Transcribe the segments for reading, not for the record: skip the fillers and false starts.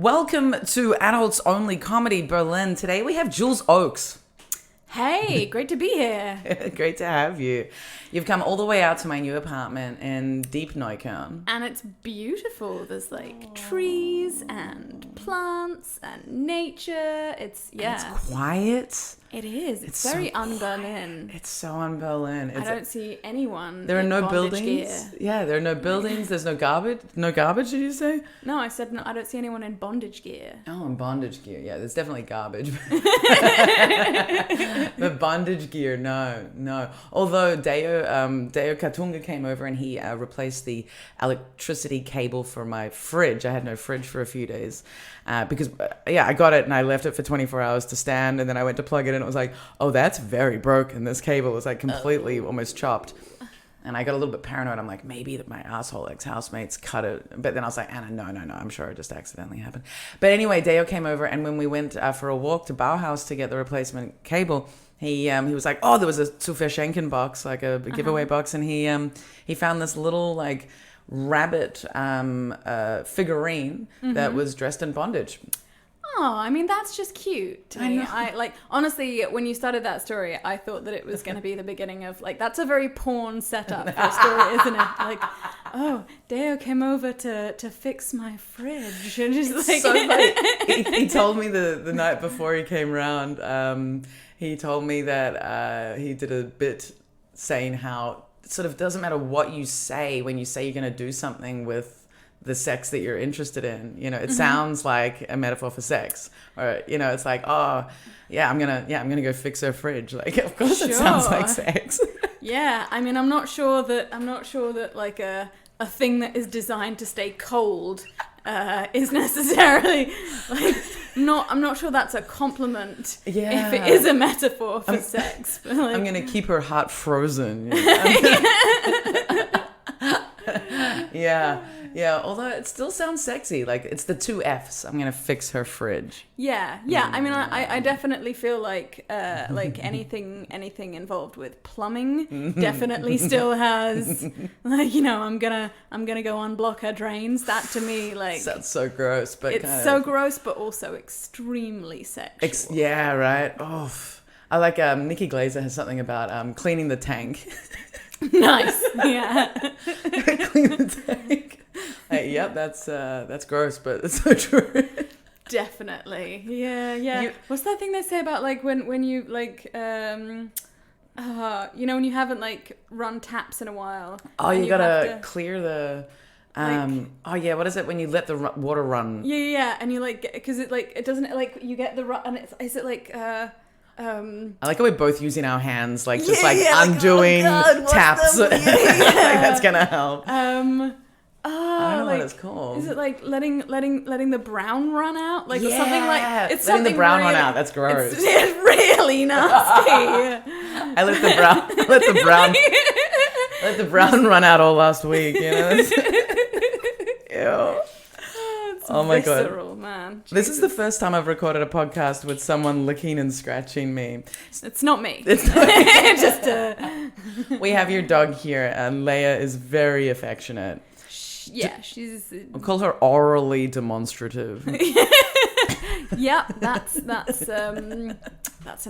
Welcome to Adults Only Comedy Berlin. Today we have Jules Oakes. Hey, great to be here. Great to have you. You've come all the way out to my new apartment in Deep Neukölln. And it's beautiful. There's like trees and plants and nature. It's quiet. It is. It's very so un-Berlin. It's so un-Berlin. I don't see anyone. There are no bondage buildings. Gear. Yeah, there are no buildings. There's no garbage. No garbage, did you say? No, I said no, I don't see anyone in bondage gear. Oh, in bondage gear. Yeah, there's definitely garbage. But bondage gear, no. Although Deo Katunga came over and he replaced the electricity cable for my fridge. I had no fridge for a few days because I got it and I left it for 24 hours to stand, and then I went to plug it in and it was like, oh, that's very broken. This cable was like completely almost chopped. And I got a little bit paranoid. I'm like, maybe that my asshole ex-housemates cut it. But then I was like, Anna, no. I'm sure it just accidentally happened. But anyway, Deo came over, and when we went for a walk to Bauhaus to get the replacement cable, he was like, oh, there was a zu verschenken box, like a giveaway box, and he found this little like rabbit figurine that was dressed in bondage. Oh, I mean, that's just cute. I know. I like, honestly, when you started that story, I thought that it was going to be the beginning of, like, that's a very porn setup for a story, isn't it? Like, oh, Deo came over to fix my fridge. And just like... So funny. He told me the night before he came around, he told me that he did a bit saying how it sort of doesn't matter what you say when you say you're going to do something with the sex that you're interested in, you know, it sounds like a metaphor for sex, or, you know, it's like, oh yeah, I'm gonna go fix her fridge. Like, of course it sounds like sex. Yeah. I mean, I'm not sure that like a thing that is designed to stay cold, is necessarily like, I'm not sure that's a compliment. Yeah. If it is a metaphor for sex. But like, I'm gonna keep her heart frozen. You know? Yeah, although it still sounds sexy. Like, it's the two F's. I'm going to fix her fridge. Yeah. I mean, I definitely feel like anything involved with plumbing definitely still has, like, you know, I'm gonna go unblock her drains. That to me, like, sounds so gross, but it's so gross, but also extremely sexual. Yeah, right. Oh, I like Nikki Glaser has something about cleaning the tank. Nice. Yeah. Clean the tank. Hey, yep, that's gross, but it's so true. Definitely. Yeah. What's that thing they say about, like, when you, like, you know, when you haven't, like, run taps in a while? Oh, you gotta clear the... what is it when you let the water run? Yeah, and you, like, because it doesn't, like, you get the run, and is it like... I like how we're both using our hands, like, just undoing taps. Like, that's gonna help. I don't know what it's called. Is it like letting the brown run out? Like, yeah, something like it's letting something the brown really, run out. That's gross. It's really nasty. I let the brown run out all last week. You know. Ew. Oh my god, man. Jesus. This is the first time I've recorded a podcast with someone licking and scratching me. It's not me. It's not me. Just we have your dog here, and Leia is very affectionate. Yeah, she's... I'll call her orally demonstrative. Yep, that's an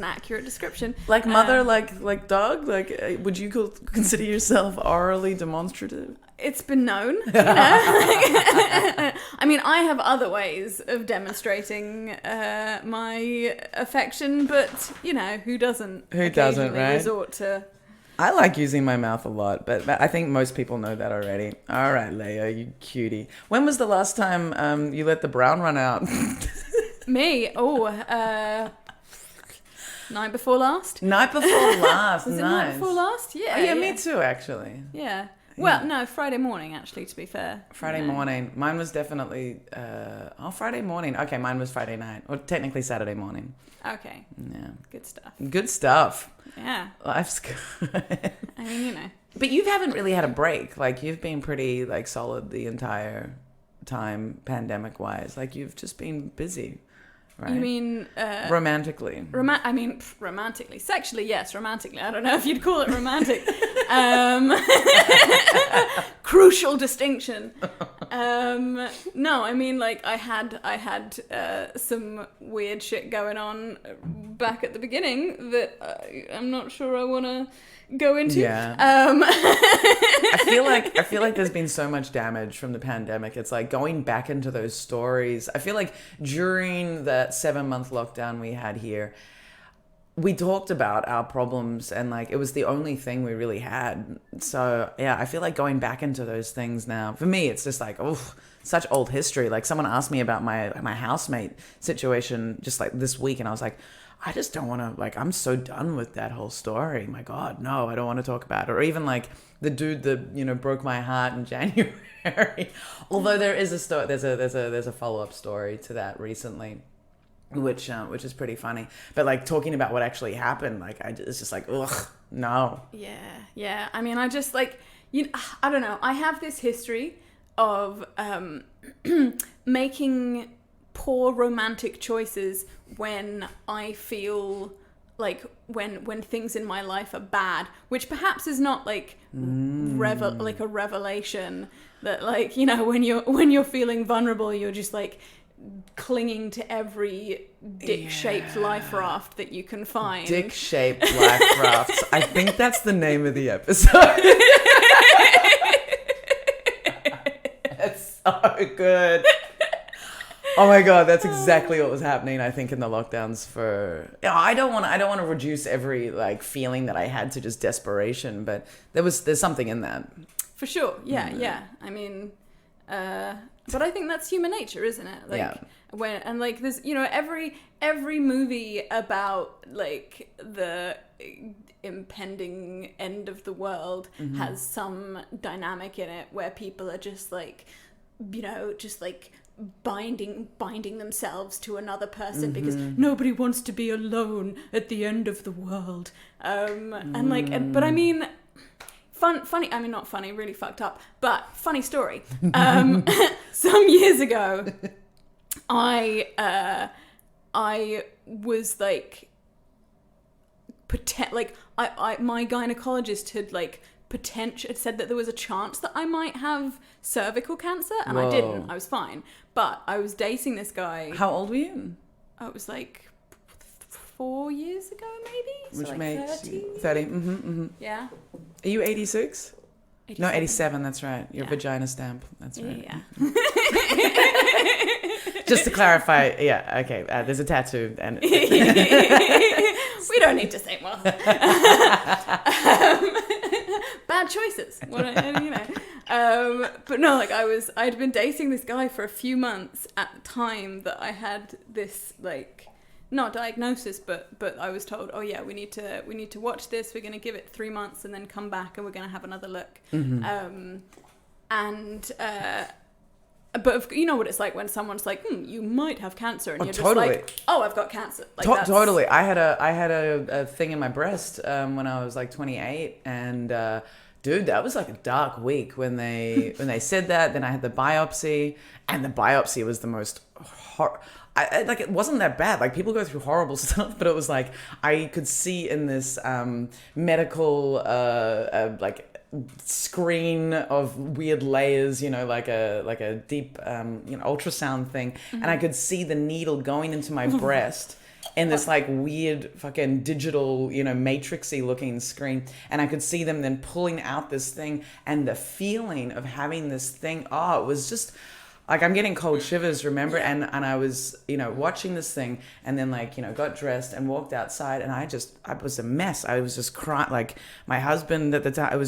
accurate description. Like mother, like dog. Like, would you consider yourself orally demonstrative? It's been known, you know. I mean, I have other ways of demonstrating my affection, but, you know, who doesn't? Who doesn't, right? Resort to... I like using my mouth a lot, but I think most people know that already. All right, Leia, you cutie. When was the last time you let the brown run out? Me? Oh, night before last. Night before last. Was nice. it night before last? Yeah. Oh, yeah, me too, actually. Yeah. Well, no, Friday morning, actually, to be fair. Friday morning. Mine was definitely... Friday morning. Okay, mine was Friday night. Or technically Saturday morning. Okay. Yeah. Good stuff. Good stuff. Yeah. Life's good. I mean, you know. But you haven't really had a break. Like, you've been pretty, like, solid the entire time, pandemic-wise. Like, you've just been busy. Right? You mean... romantically. Romantically. Sexually, yes. Romantically. I don't know if you'd call it romantic. Crucial distinction. No, I mean, like, I had some weird shit going on back at the beginning that I'm not sure I want to go into. Yeah. I feel like there's been so much damage from the pandemic. It's like going back into those stories. I feel like during that 7-month lockdown we had here, we talked about our problems, and like it was the only thing we really had. So yeah, I feel like going back into those things now, for me, it's just like, oh, such old history. Like someone asked me about my housemate situation just like this week, and I was like, I just don't want to, like, I'm so done with that whole story. My God, no, I don't want to talk about it. Or even like the dude that, you know, broke my heart in January. Although there is a story, there's a follow-up story to that recently, which is pretty funny. But like talking about what actually happened, like it's just like, ugh, no. Yeah. I mean, I just like, I don't know. I have this history of making poor romantic choices when I feel like when things in my life are bad, which perhaps is not like like a revelation that, like, you know, when you're feeling vulnerable, you're just like clinging to every dick-shaped life raft that you can find. Dick-shaped life rafts. I think that's the name of the episode. That's so good. Oh my God, that's exactly what was happening, I think, in the lockdowns for... I don't want to reduce every like feeling that I had to just desperation, but there's something in that. For sure. Yeah. I mean, but I think that's human nature, isn't it? Like, yeah. Like there's, you know, every movie about like the impending end of the world has some dynamic in it where people are just like, you know, just like binding themselves to another person because nobody wants to be alone at the end of the world. And like, but I mean, funny, I mean, not funny, really fucked up, but funny story. Some years ago, I was like, my gynecologist had like had said that there was a chance that I might have cervical cancer, and I didn't. I was fine. But I was dating this guy. How old were you? It was like 4 years ago, maybe. Which so like makes 30. Yeah. Are you 86? 87. No, 87. That's right. Your vagina stamp. That's right. Yeah. Just to clarify, yeah. Okay. There's a tattoo, and we don't need to say more. Bad choices. You know. But no, like I'd been dating this guy for a few months at the time that I had this like, not diagnosis, but I was told, oh yeah, we need to watch this. We're going to give it 3 months and then come back and we're going to have another look. But you know what it's like when someone's like, you might have cancer, and you're just like, oh, I've got cancer. Like, totally. I had a thing in my breast when I was like 28, and dude, that was like a dark week when they said that. Then I had the biopsy, and the biopsy was the most like, it wasn't that bad. Like, people go through horrible stuff, but it was like I could see in this medical like screen of weird layers, you know, like a deep you know, ultrasound thing, and I could see the needle going into my breast in this like weird fucking digital, you know, matrixy looking screen, and I could see them then pulling out this thing, and the feeling of having this thing, it was just like, I'm getting cold shivers, remember? And I was, you know, watching this thing, and then, like, you know, got dressed and walked outside, and I was a mess. I was just crying. Like, my husband at the time,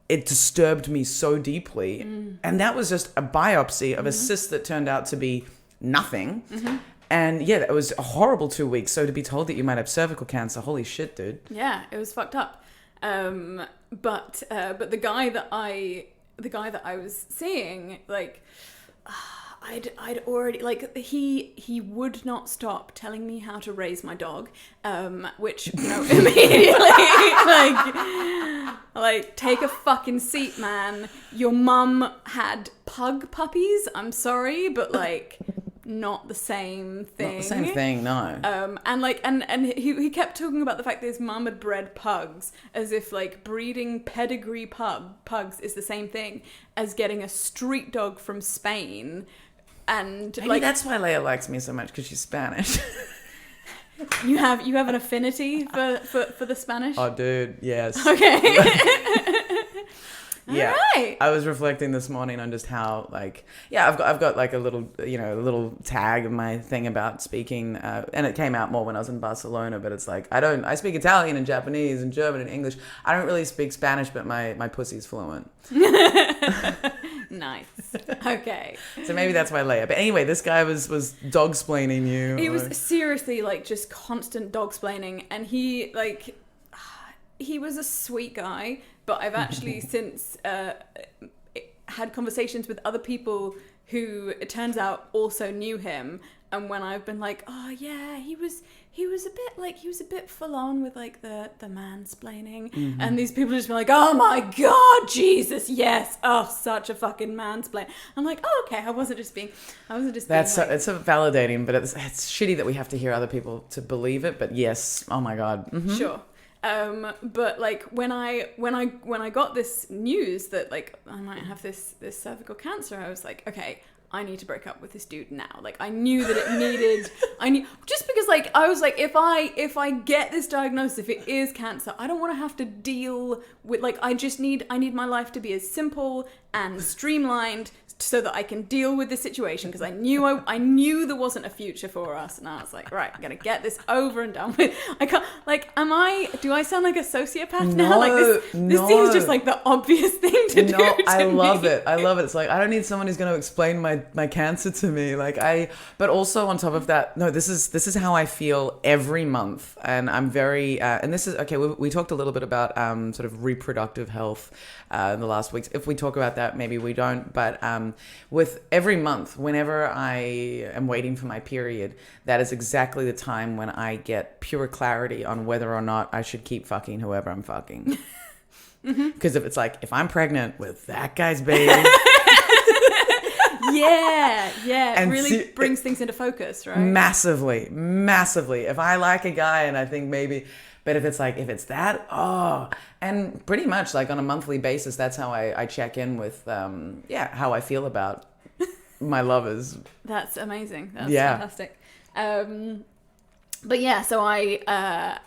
it disturbed me so deeply. And that was just a biopsy of a cyst that turned out to be nothing. And yeah, it was a horrible 2 weeks. So to be told that you might have cervical cancer, holy shit, dude. Yeah, it was fucked up. But the guy that I was seeing, like, I'd already, like, he would not stop telling me how to raise my dog, which, you know, immediately, like, take a fucking seat, man. Your mum had pug puppies. I'm sorry, but, like, not the same thing. Not the same thing, no. And like, and he kept talking about the fact that his mum had bred pugs, as if like breeding pedigree pugs is the same thing as getting a street dog from Spain. And Maybe like, that's why Leia likes me so much, because she's Spanish. you have an affinity for the Spanish? Oh, dude, yes. Okay. Yeah, right. I was reflecting this morning on just how, like, yeah, I've got like a little tag of my thing about speaking, and it came out more when I was in Barcelona. But it's like I speak Italian and Japanese and German and English. I don't really speak Spanish, but my pussy's fluent. Nice. Okay. So maybe that's why Leia. But anyway, this guy was dog splaining you. He was seriously like just constant dog splaining, and he was a sweet guy. But I've actually since had conversations with other people who, it turns out, also knew him. And when I've been like, oh yeah, he was a bit full on with like the mansplaining. Mm-hmm. And these people just be like, oh my God, Jesus, yes. Oh, such a fucking mansplain. I'm like, oh, okay. I wasn't just being it's so validating, but it's shitty that we have to hear other people to believe it. But yes, oh my God. Mm-hmm. Sure. But like when I got this news that like I might have this cervical cancer, I was like, okay, I need to break up with this dude now. Like I knew that it needed, just because like I was like, if I get this diagnosis, if it is cancer, I don't want to have to deal with like, I need my life to be as simple and streamlined so that I can deal with this situation, because I knew there wasn't a future for us, and I was like, right, I'm gonna get this over and done with. I can't, like, do I sound like a sociopath now? Like this seems just like the obvious thing to do. No, I love it. It's like, I don't need someone who's going to explain my cancer to me. But also on top of that, no, this is how I feel every month, and I'm very, and this is okay. We talked a little bit about sort of reproductive health in the last weeks. If we talk about that, maybe we don't, but with every month, whenever I am waiting for my period, that is exactly the time when I get pure clarity on whether or not I should keep fucking whoever I'm fucking. Because if I'm pregnant with that guy's baby. Yeah, it really brings things into focus, right? Massively. If I like a guy and I think maybe, but if it's that, and pretty much like on a monthly basis, that's how I check in with, how I feel about my lovers. That's amazing. That's fantastic. But yeah, so I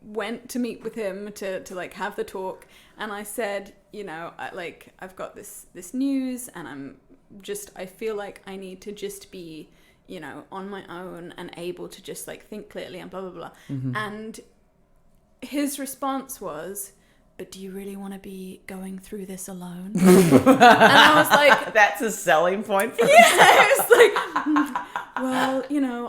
went to meet with him to like have the talk, and I said, I've got this news, and I feel like I need to just be, on my own and able to just like think clearly and blah, blah, blah. Mm-hmm. And his response was, but do you really want to be going through this alone? And I was like, that's a selling point for it's like, well,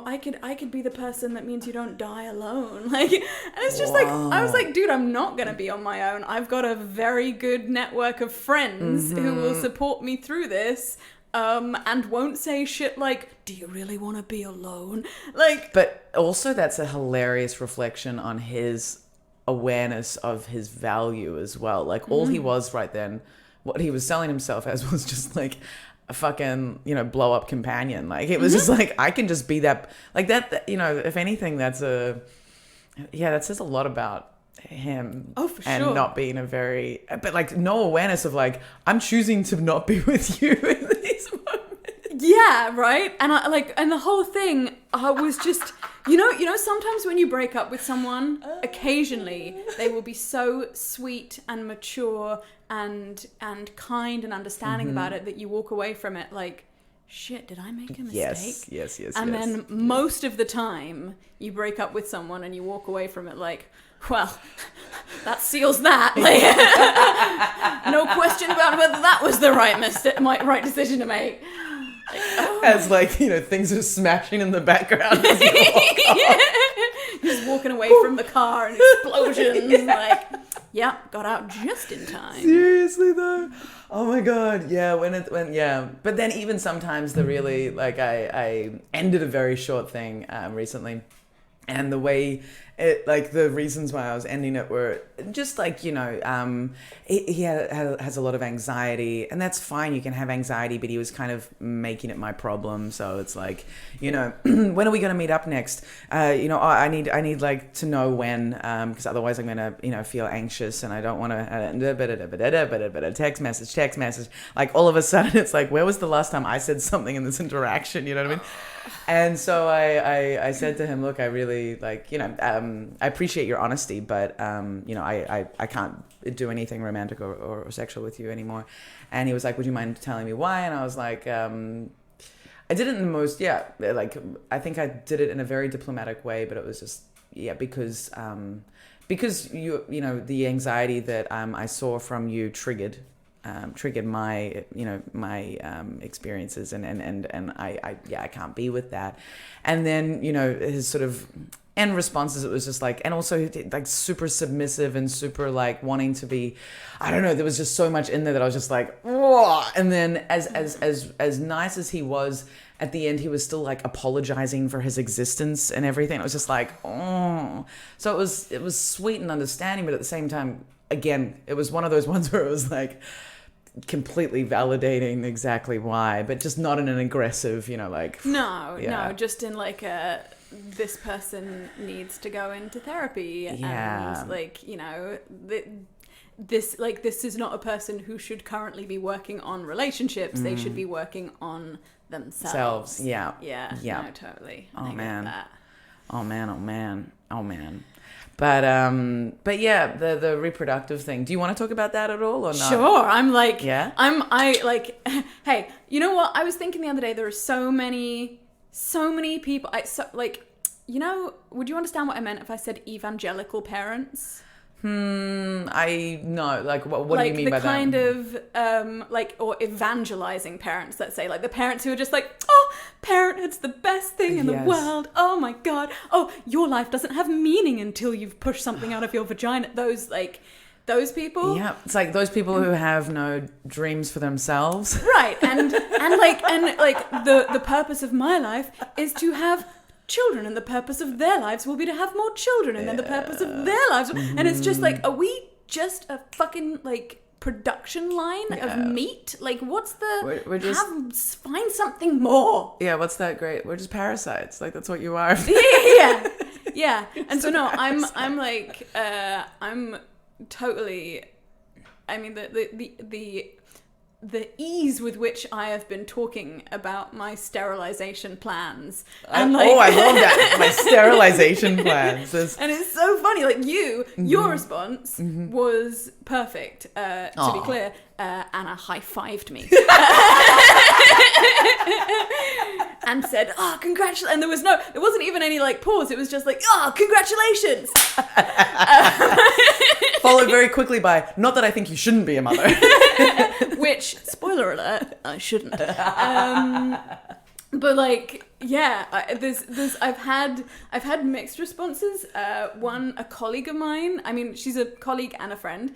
I could be the person that means you don't die alone. Like, and it's just like, I was like, dude, I'm not going to be on my own. I've got a very good network of friends who will support me through this. And won't say shit like, do you really want to be alone? Like, but also that's a hilarious reflection on his awareness of his value as well. Like all he was right then, what he was selling himself as was just like a fucking, blow up companion. Like it was just like, I can just be that, like that, if anything, that says a lot about him. Oh, for and sure. Not being but like no awareness of like, I'm choosing to not be with you in these moments. Yeah, right. And and the whole thing, I was just, sometimes when you break up with someone, occasionally they will be so sweet and mature and kind and understanding about it that you walk away from it like, shit, did I make a mistake? Yes. And then most of the time you break up with someone and you walk away from it like, well, that seals that. Like, no question about whether that was the right decision to make. Like, as like, things are smashing in the background as you walk off. Just walking away from the car and explosions. Like, yeah, got out just in time. Seriously though. Oh my God. Yeah. But then even sometimes the really, like I ended a very short thing recently, and the way like the reasons why I was ending it were just like, he has a lot of anxiety, and that's fine. You can have anxiety, but he was kind of making it my problem. So it's like, when are we going to meet up next? I need like to know when, because otherwise I'm going to, feel anxious, and I don't want to text message. Like all of a sudden it's like, where was the last time I said something in this interaction? You know what I mean? And so I said to him, look, I really like, I appreciate your honesty, but, I can't do anything romantic or sexual with you anymore. And he was like, would you mind telling me why? And I was like, I did it in the most, I think I did it in a very diplomatic way, but it was just, because the anxiety that I saw from you triggered my experiences, and I can't be with that. And then his sort of end responses, it was just like, and also like super submissive and super like wanting to be, I don't know, there was just so much in there that I was just like, whoa. And then as nice as he was, at the end he was still like apologizing for his existence and everything. It was just like, oh. So it was sweet and understanding, but at the same time, again, it was one of those ones where it was like completely validating exactly why, but just not in an aggressive, no, just in like this person needs to go into therapy, and like, this is not a person who should currently be working on relationships. They should be working on themselves. Yeah. No, totally. Oh man. That. Oh man. But yeah, the reproductive thing. Do you want to talk about that at all or not? Sure. Hey, you know what? I was thinking the other day, there are so many people. Would you understand what I meant if I said evangelical parents? I know. Like, what do you mean by that? Like the kind of, or evangelizing parents, let's say. Like the parents who are just like, oh, parenthood's the best thing in the world. Oh my God. Oh, your life doesn't have meaning until you've pushed something out of your vagina. Those people. Yeah. It's like those people who have no dreams for themselves. Right. And the purpose of my life is to have children, and the purpose of their lives will be to have more children, and then the purpose of their lives, and it's just like, are we just a fucking like production line of meat? Like, what's the we're just find something more? Yeah, what's that great? We're just parasites. Like, that's what you are. Yeah. And so no, I'm totally, I mean, the ease with which I have been talking about my sterilization plans. And I love that. My sterilization plans. And it's so funny. Like your response was perfect, to be clear. Anna high-fived me. And said, oh, congratulations. And there wasn't even any like pause. It was just like, oh, congratulations. Followed very quickly by, not that I think you shouldn't be a mother. Which, spoiler alert, I shouldn't. But like, yeah, I've had mixed responses. A colleague of mine, I mean, she's a colleague and a friend.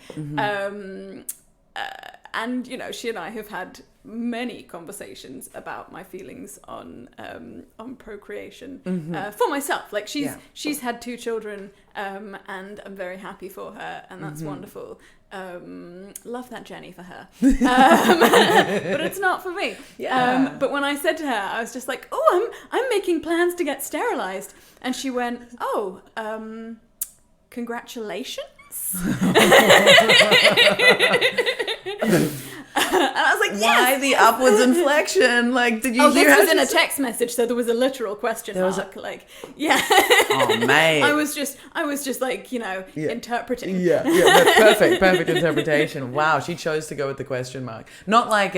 And she and I have had many conversations about my feelings on procreation for myself. Like she's had 2 children, and I'm very happy for her, and that's wonderful. Love that journey for her, but it's not for me. But when I said to her, I was just like, oh, I'm making plans to get sterilized, and she went, oh, congratulations. And I was like, yes! Why the upwards inflection? Like, did you hear? This was in a text message, so there was a literal question mark. Oh, mate. I was just like, interpreting. Yeah, perfect interpretation. Wow, she chose to go with the question mark. Not like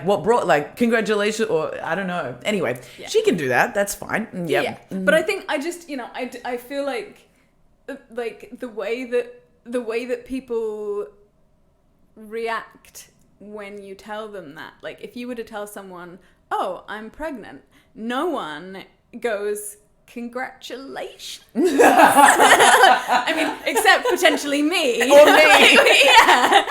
what brought, like, congratulations, or I don't know. Anyway, she can do that. That's fine. Yep. Yeah. But I think I just, I feel like the way that people react when you tell them that, like, if you were to tell someone, oh, I'm pregnant, no one goes, congratulations. I mean, except potentially me. Or me. Yeah.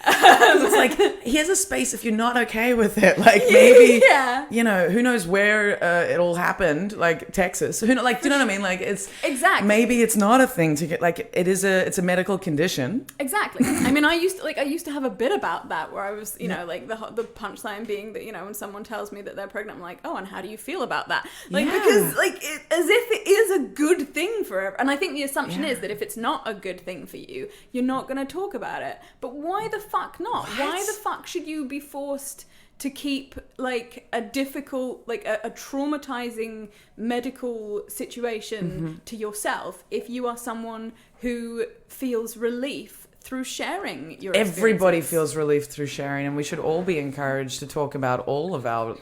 It's like, here's a space if you're not okay with it. Like, maybe, you know, who knows where it all happened, like Texas. Who know, like, do you know what I mean? Like, it's exactly, maybe it's not a thing to get, like, it's a medical condition. Exactly. I mean, I used to have a bit about that where I was, you know, like the punchline being that, you know, when someone tells me that they're pregnant, I'm like, oh, and how do you feel about that? Like, because like as if it is a good thing for, and I think the assumption is that if it's not a good thing for you, you're not going to talk about it. But why the fuck not? What? Why the fuck should you be forced to keep like a difficult, like a traumatizing medical situation to yourself if you are someone who feels relief through sharing your experiences? Everybody feels relief through sharing, and we should all be encouraged to talk about all of our,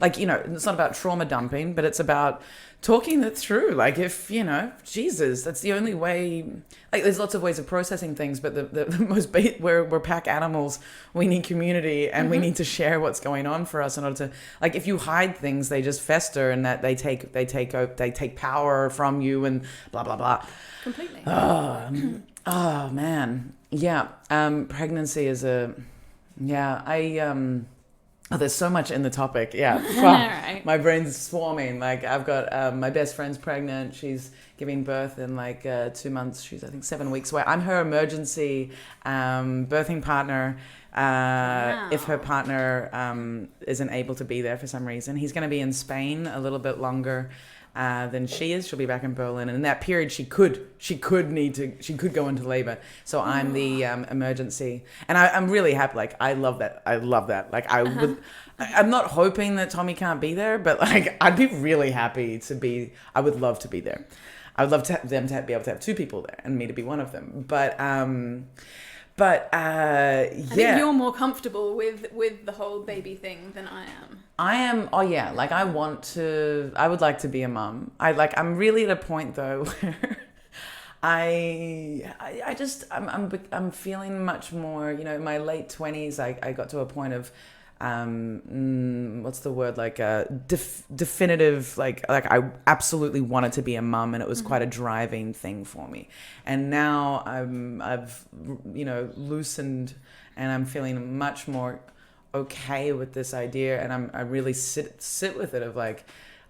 like, you know, it's not about trauma dumping, but it's about talking it through. Like, if, you know, Jesus, that's the only way. Like, there's lots of ways of processing things, but the most we're pack animals. We need community, and we need to share what's going on for us in order to, like, if you hide things, they just fester, and that they take power from you, and blah blah blah. Completely. Oh man, yeah. Pregnancy is Oh, there's so much in the topic. Yeah. Right. My brain's swarming. Like, I've got my best friend's pregnant. She's giving birth in like 2 months. She's, I think, 7 weeks away. I'm her emergency birthing partner. If her partner isn't able to be there for some reason. He's going to be in Spain a little bit longer than she is. She'll be back in Berlin, and in that period she could go into labor. So I'm the emergency, and I'm really happy. Like, I love that. Like, I'm not hoping that Tommy can't be there, but like, I'd be really happy to be. I would love to be there. I would love them to be able to have two people there, and me to be one of them. I think you're more comfortable with the whole baby thing than I am. Oh yeah, like, I would like to be a mum. I'm really at a point though where I'm feeling much more, you know, in my late 20s, I got to a point of, what's the word, like definitive, like I absolutely wanted to be a mum, and it was quite a driving thing for me. And now I've, you know, loosened, and I'm feeling much more okay with this idea, and I really sit with it of like,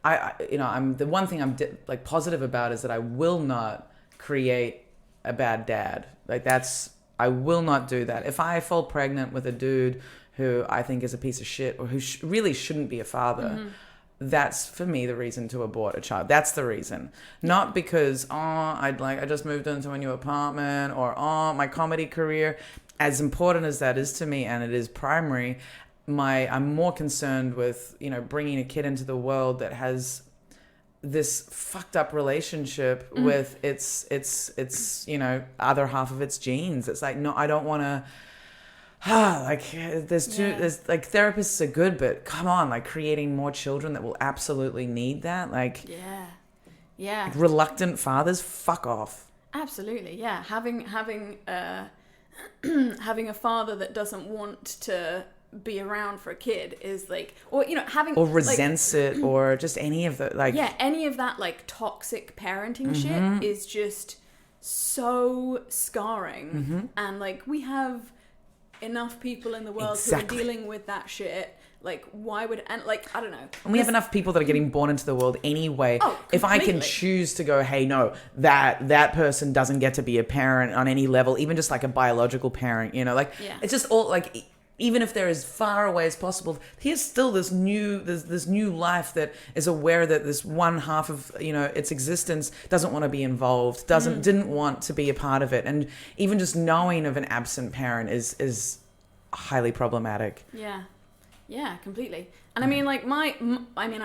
I'm the one thing I'm like positive about is that I will not create a bad dad. Like, I will not do that. If I fall pregnant with a dude who I think is a piece of shit, or who really shouldn't be a father, that's for me the reason to abort a child. That's the reason. Not because, I just moved into a new apartment, or my comedy career. As important as that is to me, and it is primary, I'm more concerned with, you know, bringing a kid into the world that has this fucked up relationship with its you know, other half of its genes. It's like, no, I don't want to. There's like, therapists are good, but come on, like, creating more children that will absolutely need that, like, like, reluctant fathers, fuck off. Absolutely, yeah. Having having a father that doesn't want to be around for a kid is like, or, you know, or resents it, or just any of the, like, any of that, like, toxic parenting shit is just so scarring. And like, we have enough people in the world who are dealing with that shit. Like, why would, and like, I don't know. And we have enough people that are getting born into the world anyway. If I can choose to go, hey, no, that person doesn't get to be a parent on any level, even just like a biological parent, you know, like, it's just all like, even if they're as far away as possible, here's still this new life that is aware that this one half of, you know, its existence doesn't want to be involved, didn't want to be a part of it. And even just knowing of an absent parent is highly problematic. Yeah, completely. And I mean, like, I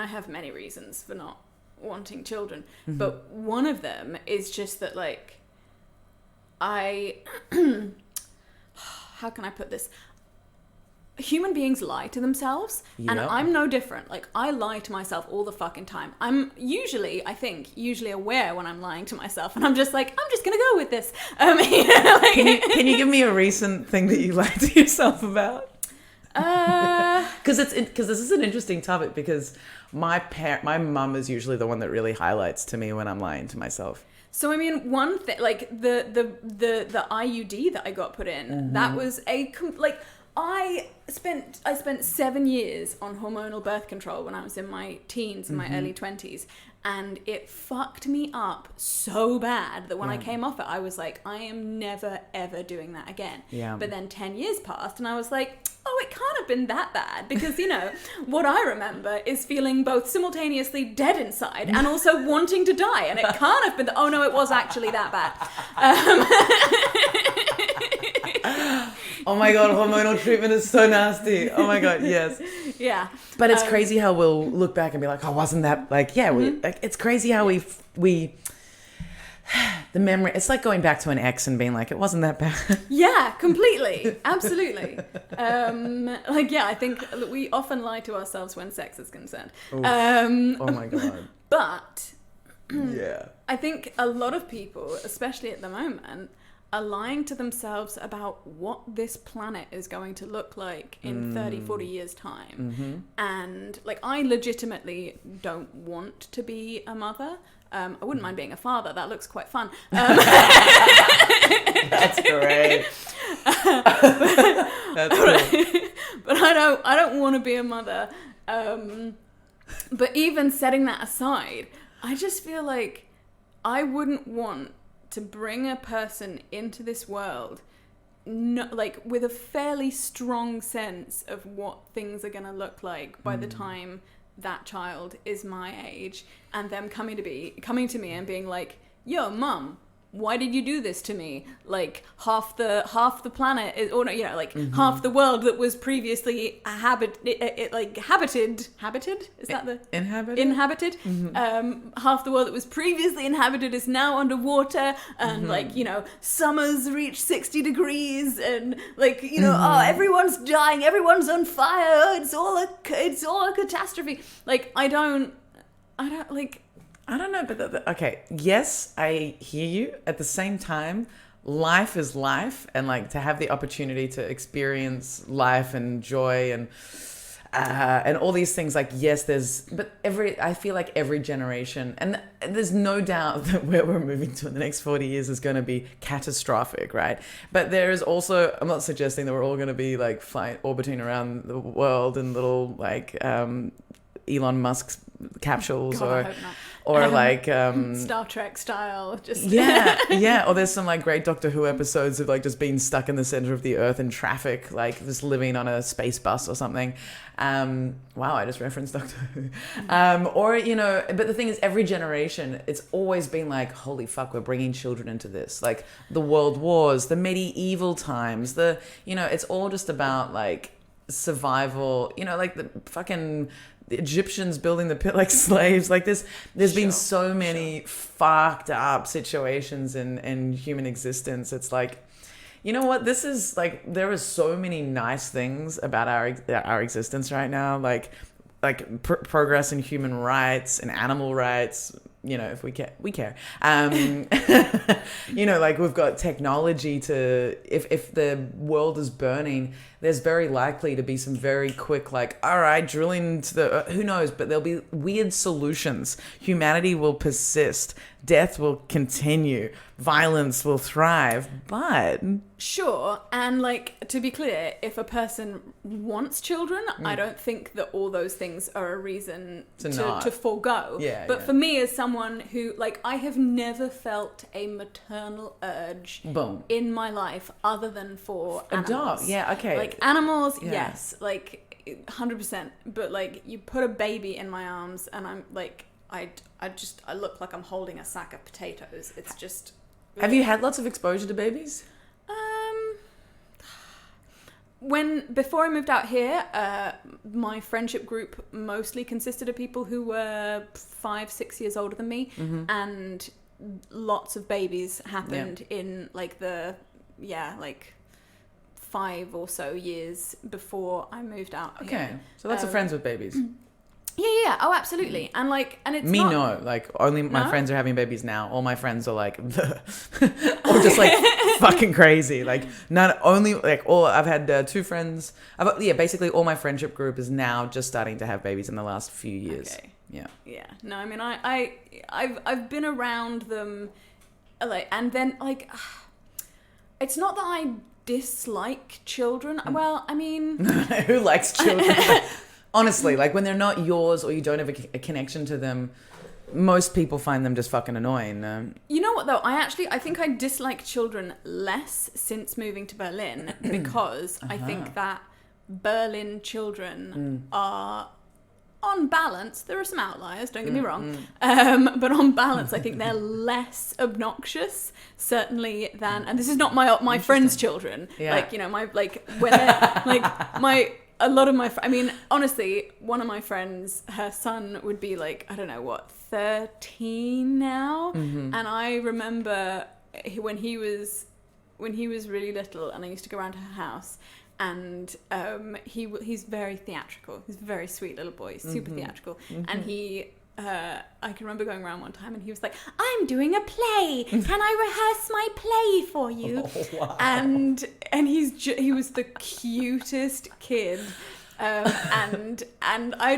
have many reasons for not wanting children, but one of them is just that, like, how can I put this? Human beings lie to themselves, and I'm no different. Like, I lie to myself all the fucking time. I'm usually aware when I'm lying to myself, and I'm just like, I'm just gonna go with this. Can you give me a recent thing that you lied to yourself about? Because this is an interesting topic, because my mum is usually the one that really highlights to me when I'm lying to myself. So I mean, one thing, like the IUD that I got put in, that was I spent 7 years on hormonal birth control when I was in my teens and my early 20s, and it fucked me up so bad that when I came off it, I was like, I am never ever doing that again. Yeah. But then 10 years passed, and I was like, oh, it can't have been that bad, because what I remember is feeling both simultaneously dead inside and also wanting to die, and it can't have been oh no, it was actually that bad. Oh my God, hormonal treatment is so nasty. Oh my God, yes. Yeah. But it's crazy how we'll look back and be like, oh, wasn't that like, yeah, it's crazy how we the memory, it's like going back to an ex and being like, it wasn't that bad. Yeah, completely. Absolutely. I think we often lie to ourselves when sex is concerned. Oh my God. But yeah. I think a lot of people, especially at the moment, are lying to themselves about what this planet is going to look like in 30, 40 years' time. And like, I legitimately don't want to be a mother. I wouldn't mind being a father. That looks quite fun. That's great. That's cool. But I don't want to be a mother. But even setting that aside, I just feel like I wouldn't want to bring a person into this world with a fairly strong sense of what things are going to look like by the time that child is my age, and them coming to me and being like, yo, mum, why did you do this to me? Like, half the planet is, or half the world that was previously habited, is that the inhabited? Half the world that was previously inhabited is now underwater, and summers reach 60 degrees, and oh, everyone's dying, everyone's on fire, it's all a catastrophe. Like, I don't know, but okay, yes, I hear you. At the same time, life is life, and like to have the opportunity to experience life and joy and all these things, like, yes, I feel like every generation, and there's no doubt that where we're moving to in the next 40 years is going to be catastrophic, right? But there is also, I'm not suggesting that we're all going to be like orbiting around the world in little like Elon Musk's capsules. God, I hope not. Or like Star Trek style, just yeah. Or there's some like great Doctor Who episodes of like just being stuck in the center of the earth in traffic, like just living on a space bus or something. Wow, I just referenced Doctor Who. But the thing is, every generation, it's always been like, holy fuck, we're bringing children into this. Like the world wars, the medieval times, it's all just about like survival. Like the fucking the Egyptians building the pit like slaves. Like there's been so many fucked up situations in human existence. It's like, you know what? This is like, there are so many nice things about our existence right now. Like progress in human rights and animal rights. If we care. Like we've got technology to, if the world is burning, there's very likely to be some very quick, like, all right, drilling to the, who knows, but there'll be weird solutions. Humanity will persist. Death will continue. Violence will thrive. But sure, and like, to be clear, if a person wants children, I don't think that all those things are a reason to forego. But for me, as someone who, like, I have never felt a maternal urge in my life other than for animals. A dog, yeah, okay. Like animals, yes, like 100%. But like, you put a baby in my arms, and I'm like, I look like I'm holding a sack of potatoes. It's just. Have you had lots of exposure to babies? Before I moved out here, my friendship group mostly consisted of people who were 5-6 years older than me, and lots of babies happened in like 5 or so years before I moved out here. Okay, so lots of friends with babies. Yeah. Oh, absolutely. And like, and it's no, like only my friends are having babies now. All my friends are like, or just like fucking crazy. Like not only like I've had 2 friends. Basically all my friendship group is now just starting to have babies in the last few years. Okay. Yeah. Yeah. No, I mean, I've been around them and then like, it's not that I dislike children. Well, I mean, who likes children? Honestly, like when they're not yours or you don't have a connection to them, most people find them just fucking annoying. You know what though? I think I dislike children less since moving to Berlin because I think that Berlin children are, on balance, there are some outliers, don't get me wrong, but on balance I think they're less obnoxious certainly than, and this is not my friends' children, like, you know, my, like when they're like a lot of my I mean, honestly, one of my friends, her son would be like, I don't know what, 13 now, and I remember when he was really little and I used to go around to her house, and he's very theatrical. He's a very sweet little boy, super theatrical, and he I can remember going around one time and he was like, I'm doing a play, can I rehearse my play for you? Oh, wow. And he was the cutest kid, and I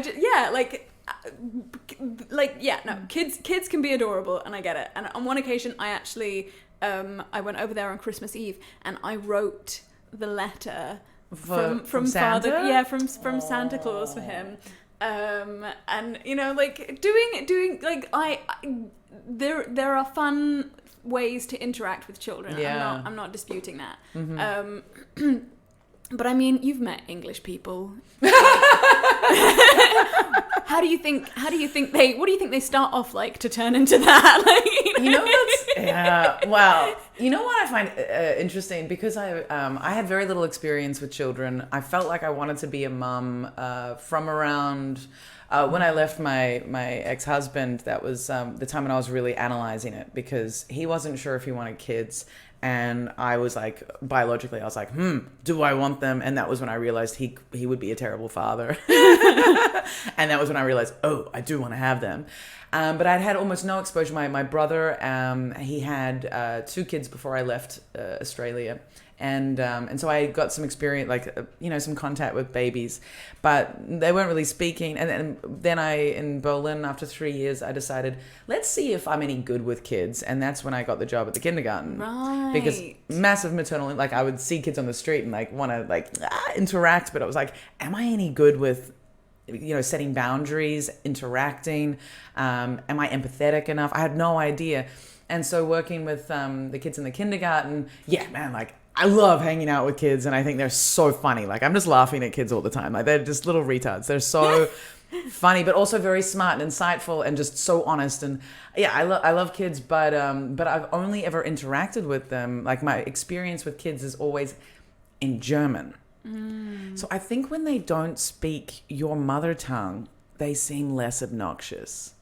just, kids can be adorable, and I get it. And on one occasion I actually I went over there on Christmas Eve and I wrote the letter from Santa? Father, from Santa Claus for him, and you know, like doing like there are fun ways to interact with children. I'm not disputing that. But I mean, you've met English people. What do you think they start off like to turn into that? Like, you know wow. You know what I find interesting, because I had very little experience with children. I felt like I wanted to be a mum from around when I left my ex-husband. That was the time when I was really analyzing it, because he wasn't sure if he wanted kids. And I was like, biologically, I was like, do I want them? And that was when I realized he would be a terrible father. And that was when I realized, oh, I do want to have them. But I'd had almost no exposure. My brother, he had 2 kids before I left Australia. And so I got some experience, like, some contact with babies, but they weren't really speaking. And then in Berlin, after 3 years, I decided, let's see if I'm any good with kids. And that's when I got the job at the kindergarten. Right. Because massive maternal, like I would see kids on the street and like want to interact, but I was like, am I any good with, setting boundaries, interacting? Am I empathetic enough? I had no idea. And so working with the kids in the kindergarten, I love hanging out with kids, and I think they're so funny. Like, I'm just laughing at kids all the time. Like, they're just little retards. They're so funny, but also very smart and insightful and just so honest. And yeah, I love kids, but I've only ever interacted with them. Like, my experience with kids is always in German. So I think when they don't speak your mother tongue, they seem less obnoxious.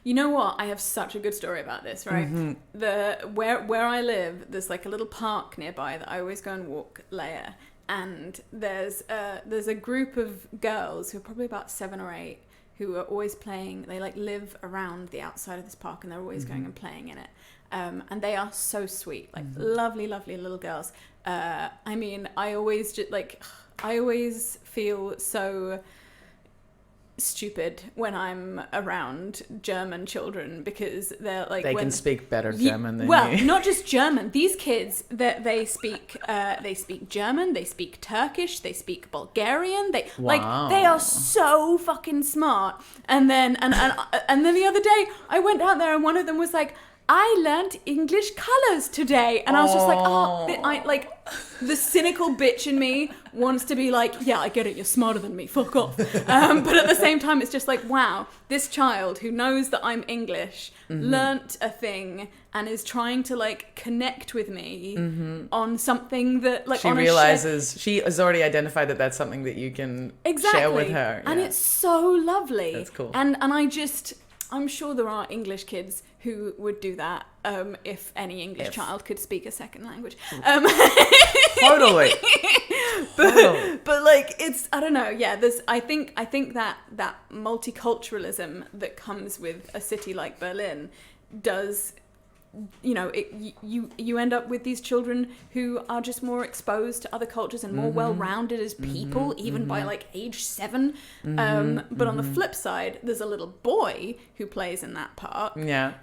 You know what? I have such a good story about this, right? Where I live, there's like a little park nearby that I always go and walk Leia, and there's a group of girls who are probably about 7 or 8 who are always playing. They like live around the outside of this park, and they're always going and playing in it. And they are so sweet, like lovely, lovely little girls. I mean, I always feel so stupid when I'm around German children, because they're like, they can speak better German than you. Not just German. These kids, they speak German, they speak Turkish, they speak Bulgarian. They are so fucking smart. And then the other day I went out there and one of them was like, I learned English colours today. And I was just like, the cynical bitch in me wants to be like, yeah, I get it, you're smarter than me, fuck off. But at the same time, it's just like, wow, this child who knows that I'm English learnt a thing and is trying to like connect with me on something that like, she realizes she has already identified that that's something that you can share with her. And it's so lovely. That's cool. And I'm sure there are English kids who would do that if any English child could speak a second language. Totally. But like, it's, I don't know. Yeah, I think that multiculturalism that comes with a city like Berlin does, you end up with these children who are just more exposed to other cultures and more well-rounded as people, even by like age 7. But on the flip side, there's a little boy who plays in that park,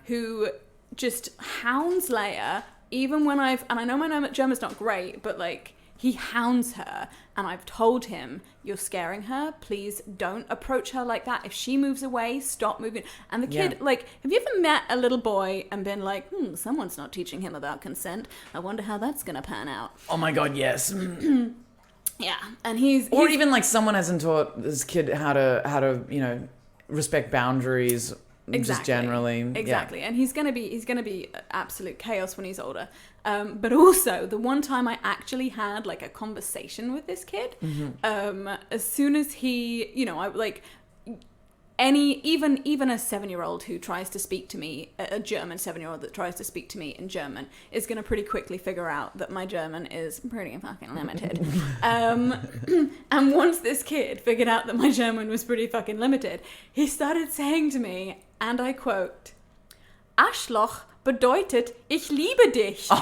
who just hounds Leia, even when and I know my German's not great, but like, he hounds her, and I've told him, you're scaring her, please don't approach her like that. If she moves away, stop moving. And the kid, like, have you ever met a little boy and been like, someone's not teaching him about consent, I wonder how that's gonna pan out. Oh my God, yes. Yeah, and he's even like someone hasn't taught this kid how to you know, respect boundaries. Just generally. Exactly. And he's gonna be absolute chaos when he's older. But also the one time I actually had like a conversation with this kid, as soon as he, you know, I like even a 7-year-old who tries to speak to me, a German 7-year-old that tries to speak to me in German is going to pretty quickly figure out that my German is pretty fucking limited. And once this kid figured out that my German was pretty fucking limited, he started saying to me, and I quote, Arschloch bedeutet, ich liebe dich. And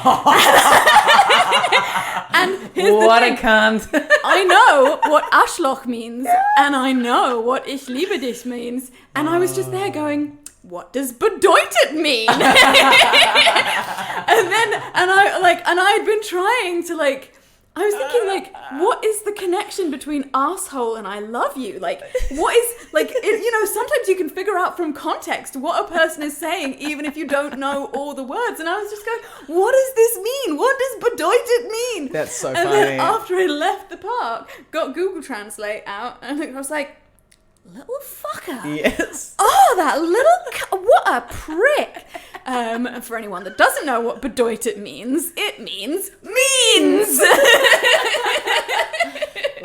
what a cunt. I know what Arschloch means, and I know what ich liebe dich means, and I was just there going, what does bedeutet mean? and I had been trying to like, I was thinking, like, what is the connection between asshole and I love you? Like, what is, like, you know, sometimes you can figure out from context what a person is saying, even if you don't know all the words. And I was just going, what does this mean? What does bedeutet mean? That's so funny. funny. And then after I left the park, got Google Translate out, and I was like, little fucker. Yes. Oh, that little, what a prick. For anyone that doesn't know what bedeutet means, it means means.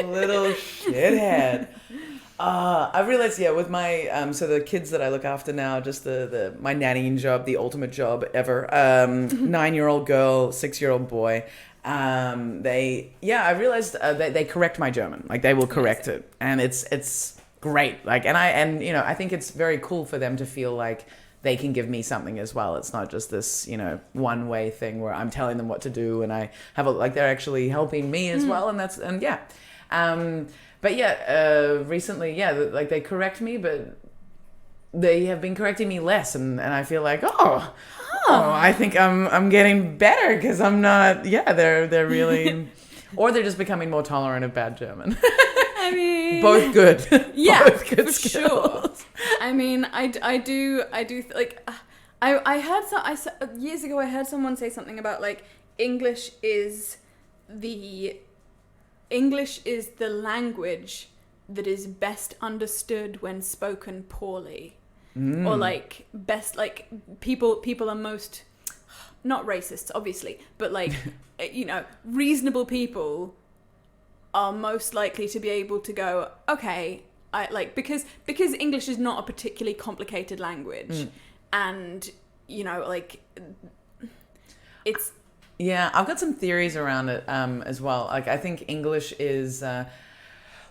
Little shithead. I realized, with my, so the kids that I look after now, just my nannying job, the ultimate job ever, 9-year-old girl, 6-year-old boy, I realized they correct my German. Like, they will correct it. And it's great. Like, and you know, I think it's very cool for them to feel like they can give me something as well. It's not just this, you know, one-way thing where I'm telling them what to do and I have they're actually helping me as well. But recently, like, they correct me, but they have been correcting me less, and I feel like, I think I'm getting better because I'm not. Yeah, they're really, or they're just becoming more tolerant of bad German. I mean, both good. Yeah, both good for skills. sure. I mean, I do like. I heard years ago. I heard someone say something about like English is the language that is best understood when spoken poorly, or like best, like people are most, not racists obviously, but like you know, reasonable people are most likely to be able to go, okay, I like, because English is not a particularly complicated language, and you know, like it's. Yeah, I've got some theories around it as well. Like, I think English is,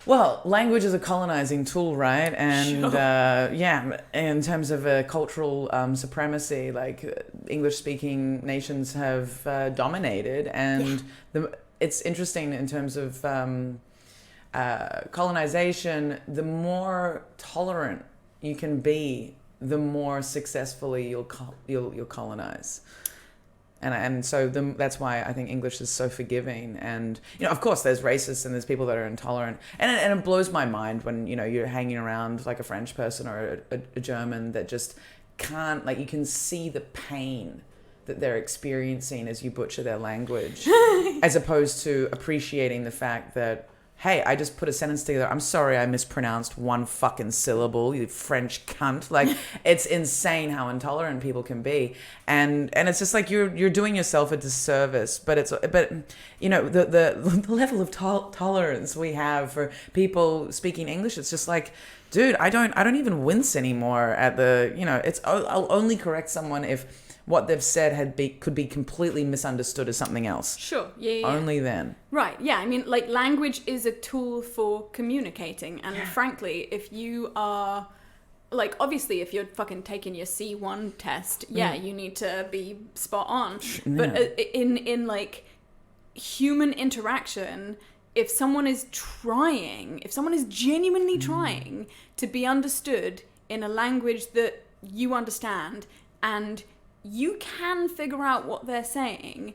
language is a colonizing tool, right? And sure. In terms of cultural supremacy, like English-speaking nations have dominated, and it's interesting in terms of colonization. The more tolerant you can be, the more successfully you'll colonize. And so that's why I think English is so forgiving. And, you know, of course, there's racists and there's people that are intolerant. And it blows my mind when, you know, you're hanging around like a French person or a German that just can't, like, you can see the pain that they're experiencing as you butcher their language, as opposed to appreciating the fact that, hey, I just put a sentence together. I'm sorry I mispronounced one fucking syllable, you French cunt. Like, it's insane how intolerant people can be. And it's just like you're doing yourself a disservice. But you know, the level of tolerance we have for people speaking English, it's just like, dude, I don't even wince anymore at the, you know, I'll only correct someone if what they've said could be completely misunderstood as something else. Sure, yeah. Only then. Right, yeah. I mean, like, language is a tool for communicating, and frankly, if you are, like, obviously, if you're fucking taking your C1 test, you need to be spot on. But in like human interaction, if someone is genuinely trying to be understood in a language that you understand, and you can figure out what they're saying.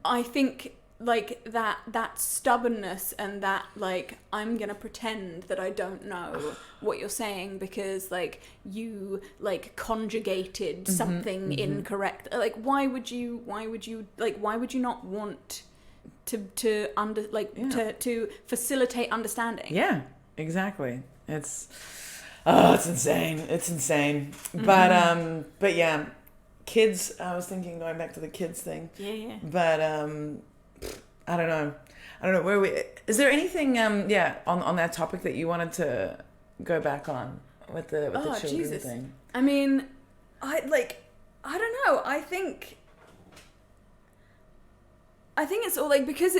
I think like that stubbornness and that like I'm gonna pretend that I don't know what you're saying because like you like conjugated something incorrect. Like why would you not want to facilitate understanding? Yeah, exactly. It's insane. But yeah, kids, I was thinking going back to the kids thing. Yeah. But I don't know where is there anything on that topic that you wanted to go back on with the children Jesus. thing? I mean, I don't know. I think it's all like, because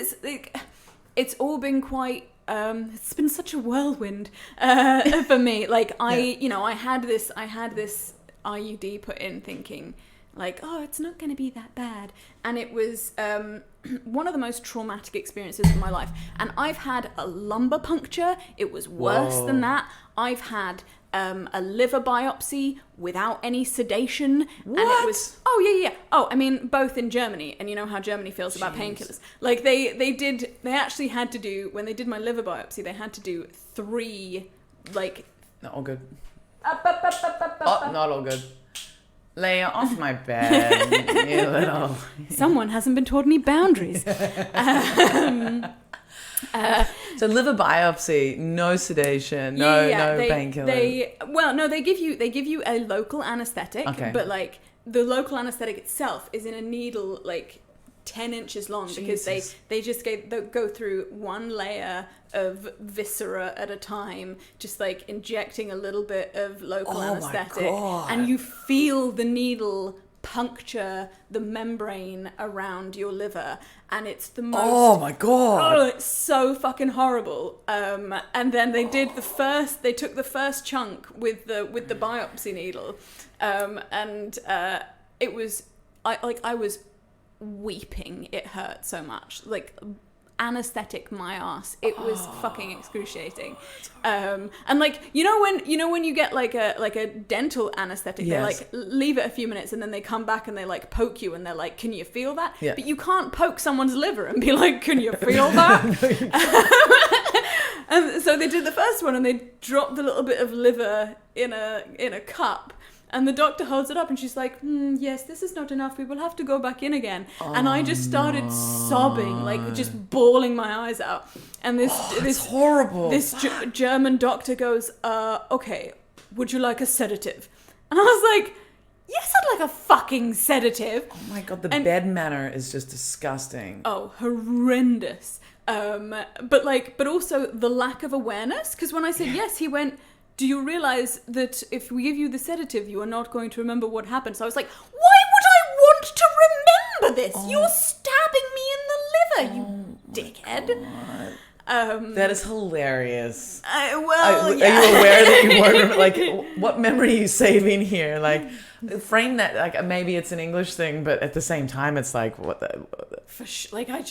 it's all been quite it's been such a whirlwind for me. Like I had this IUD put in thinking like, oh, it's not going to be that bad. And it was one of the most traumatic experiences of my life. And I've had a lumbar puncture. It was worse than that. I've had a liver biopsy without any sedation. What? And it was, yeah. Oh, I mean, both in Germany. And you know how Germany feels about painkillers. Like they actually had to do, when they did my liver biopsy, they had to do 3, like... Not all good. Not all good. Leia, off my bed, you little... Someone hasn't been taught any boundaries. So liver biopsy, no sedation, no painkillers. They give you a local anesthetic, but like the local anesthetic itself is in a needle like 10 inches long because they just go through one layer of viscera at a time, just like injecting a little bit of local anesthetic, and you feel the needle puncture the membrane around your liver, and it's the most it's so fucking horrible. And then they took the first chunk with the biopsy needle, and it was I was weeping. It hurt so much, like anesthetic my ass. It was fucking excruciating. And like you know when you get like a dental anesthetic, they like leave it a few minutes and then they come back and they like poke you and they're like, can you feel that? But you can't poke someone's liver and be like, can you feel that? And so they did the first one and they dropped a little bit of liver in a cup. And the doctor holds it up and she's like, yes, this is not enough. We will have to go back in again. And I just started sobbing, like just bawling my eyes out. And this horrible. This German doctor goes, okay, would you like a sedative? And I was like, yes, I'd like a fucking sedative. Oh my God, the bed manner is just disgusting. Oh, horrendous. But also the lack of awareness. Because when I said yes, he went, do you realize that if we give you the sedative, you are not going to remember what happened? So I was like, why would I want to remember this? You're stabbing me in the liver, you dickhead. That is hilarious. Are you aware that you weren't, like, what memory are you saving here? Like, frame that, like, maybe it's an English thing, but at the same time, it's like, what the... For sure, like, I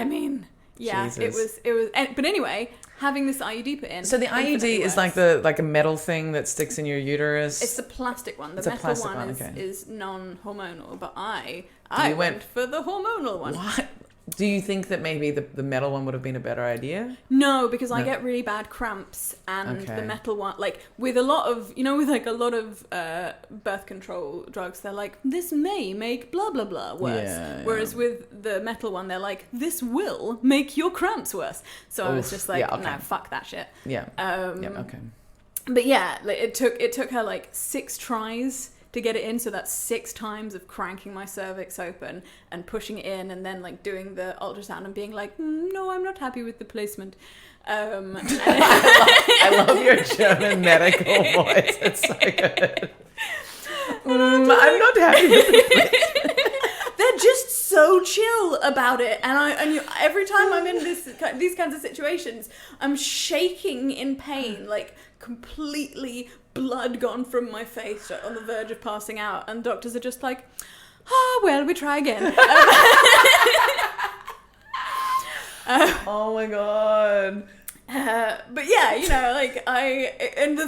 mean... Yeah, Jesus. it was. But anyway, having this IUD put in. So the IUD is like a metal thing that sticks in your uterus. It's the plastic one. The metal one is non-hormonal, but I went for the hormonal one. What? Do you think that maybe the metal one would have been a better idea? No, because I get really bad cramps, and the metal one, like with a lot of birth control drugs, they're like, this may make blah blah blah worse. Whereas with the metal one, they're like, this will make your cramps worse. So I was just like, no, fuck that shit. But yeah, like, it took her like 6 tries to get it in, so that's 6 times of cranking my cervix open and pushing it in, and then like doing the ultrasound and being like, no, I'm not happy with the placement. I love your German medical voice. It's so good. I'm not happy with the placement. They're just so chill about it, and every time I'm in these kinds of situations, I'm shaking in pain, like completely blood gone from my face, on the verge of passing out, and doctors are just like, well, we try again. Oh my God. But yeah, you know, like in the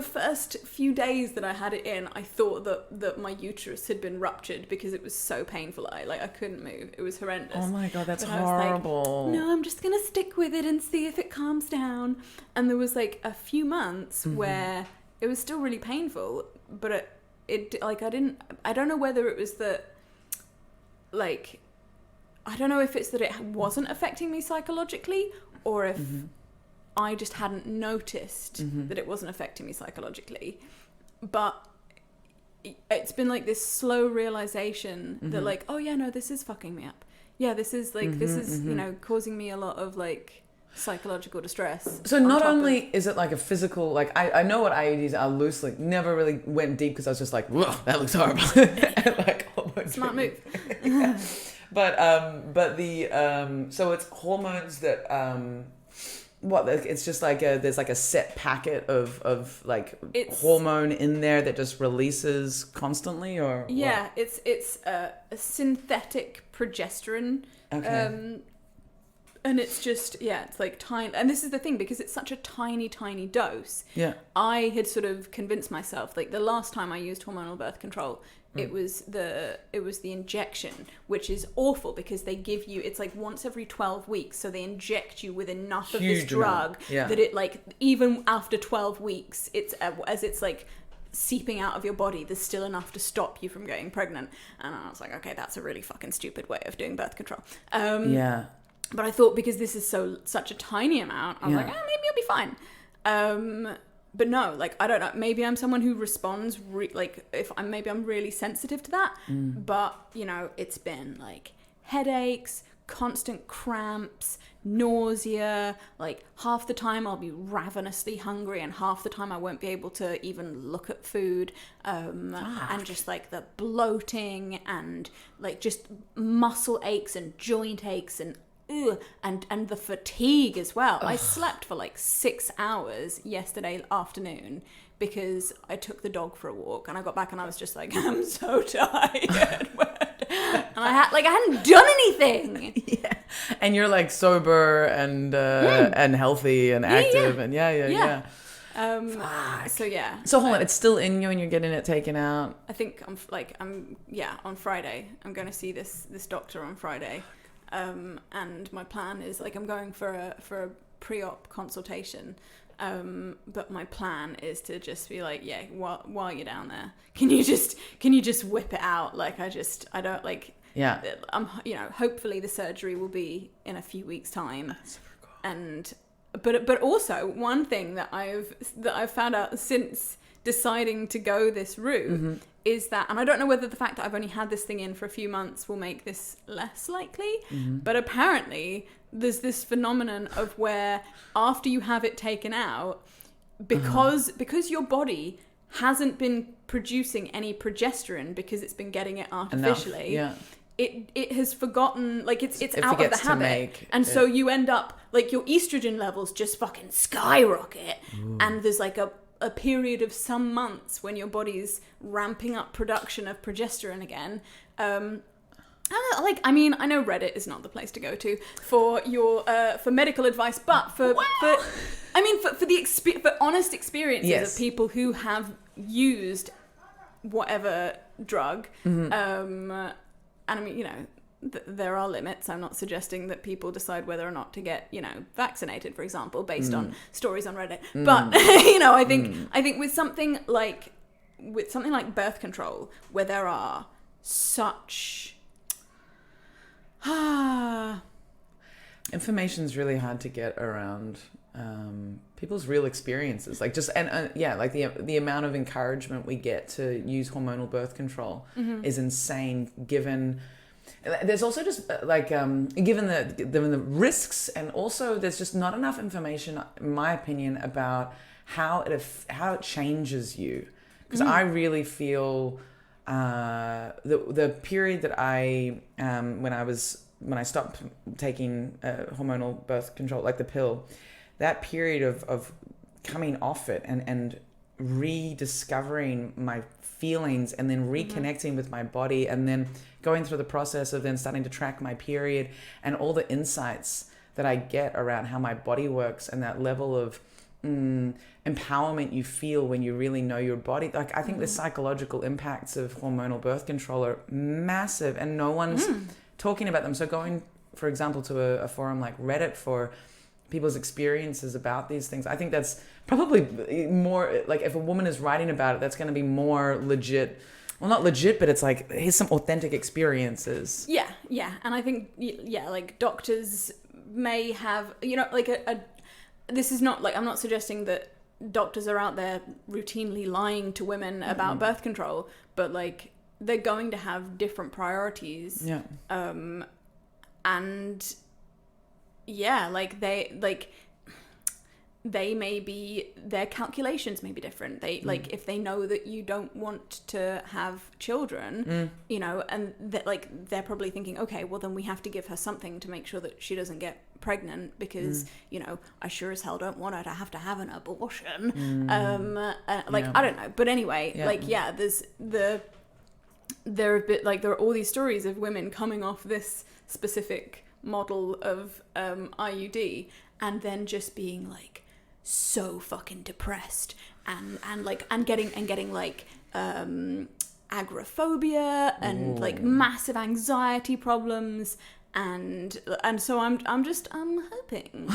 first few days that I had it in, I thought that my uterus had been ruptured because it was so painful. I couldn't move. It was horrendous. Oh my God, that's but horrible. I was like, no, I'm just going to stick with it and see if it calms down. And there was like a few months where it was still really painful, but it like I don't know whether it was that, like, I don't know if it's that it wasn't affecting me psychologically or if I just hadn't noticed that it wasn't affecting me psychologically. But it's been like this slow realization that like, oh yeah, no, this is fucking me up. Yeah, this is like, this is, you know, causing me a lot of like psychological distress. So not only is it like a physical, like I know what IUDs are loosely, never really went deep because I was just like, whoa, that looks horrible. And, like, smart move. Yeah. But the so it's hormones that it's just like there's like a set packet of like hormone in there that just releases constantly, or yeah, what? it's a synthetic progesterone. Okay. And it's just, yeah, it's like tiny. And this is the thing, because it's such a tiny dose. Yeah. I had sort of convinced myself, like the last time I used hormonal birth control, it was the injection, which is awful because they give you, it's like once every 12 weeks. So they inject you with enough of this drug that it, like, even after 12 weeks, it's as it's like seeping out of your body, there's still enough to stop you from getting pregnant. And I was like, okay, that's a really fucking stupid way of doing birth control. Yeah. But I thought, because this is such a tiny amount, I was like, maybe I'll be fine. But no, like, I don't know. Maybe I'm someone who responds, maybe I'm really sensitive to that. But, you know, it's been like headaches, constant cramps, nausea. Like, half the time I'll be ravenously hungry and half the time I won't be able to even look at food. And just like the bloating and like just muscle aches and joint aches and the fatigue as well. I slept for like 6 hours yesterday afternoon because I took the dog for a walk, and I got back and I was just like, I'm so tired. And I hadn't done anything. Yeah. And you're like sober and healthy and active and yeah. So yeah. So hold on, it's still in you and you're getting it taken out? I think on Friday. I'm going to see this doctor on Friday. And my plan is, like, I'm going for a pre-op consultation. But my plan is to just be like, yeah, while you're down there, can you just whip it out? Like, I don't like, yeah. You know, hopefully the surgery will be in a few weeks' time. That's super cool. And, but also one thing that I've found out since deciding to go this route is that, and I don't know whether the fact that I've only had this thing in for a few months will make this less likely, but apparently there's this phenomenon of where after you have it taken out, because your body hasn't been producing any progesterone because it's been getting it artificially, it has forgotten, like it's out of the habit, and so you end up like your estrogen levels just fucking skyrocket. And there's like a period of some months when your body's ramping up production of progesterone again. I know Reddit is not the place to go to for your for medical advice, but for honest experiences of people who have used whatever drug. And I mean, you know, there are limits. I'm not suggesting that people decide whether or not to get, you know, vaccinated, for example, based on stories on Reddit. But you know, I think with something like birth control, where there are such information's really hard to get around people's real experiences, like just like the amount of encouragement we get to use hormonal birth control is insane, given there's also just like given the risks, and also there's just not enough information, in my opinion, about how it changes you, because I really feel the period that I when I stopped taking hormonal birth control, like the pill, that period of coming off it and rediscovering my feelings, and then reconnecting with my body, and then going through the process of then starting to track my period and all the insights that I get around how my body works, and that level of empowerment you feel when you really know your body. Like, I think the psychological impacts of hormonal birth control are massive, and no one's talking about them. So going, for example, to a forum like Reddit for people's experiences about these things, I think that's probably more, like, if a woman is writing about it, that's going to be more legit. Well, not legit, but it's like, here's some authentic experiences. Yeah. And I think, like, doctors may have, like this is not, like, I'm not suggesting that doctors are out there routinely lying to women about birth control, but, like, they're going to have different priorities. Yeah. And yeah, like, they may be, their calculations may be different. They like, if they know that you don't want to have children, and that, like, they're probably thinking, okay, well then we have to give her something to make sure that she doesn't get pregnant, because I sure as hell don't want her to have an abortion. I don't know, but anyway, there are all these stories of women coming off this specific model of IUD and then just being like so fucking depressed and getting like agoraphobia and like massive anxiety problems, and so I'm hoping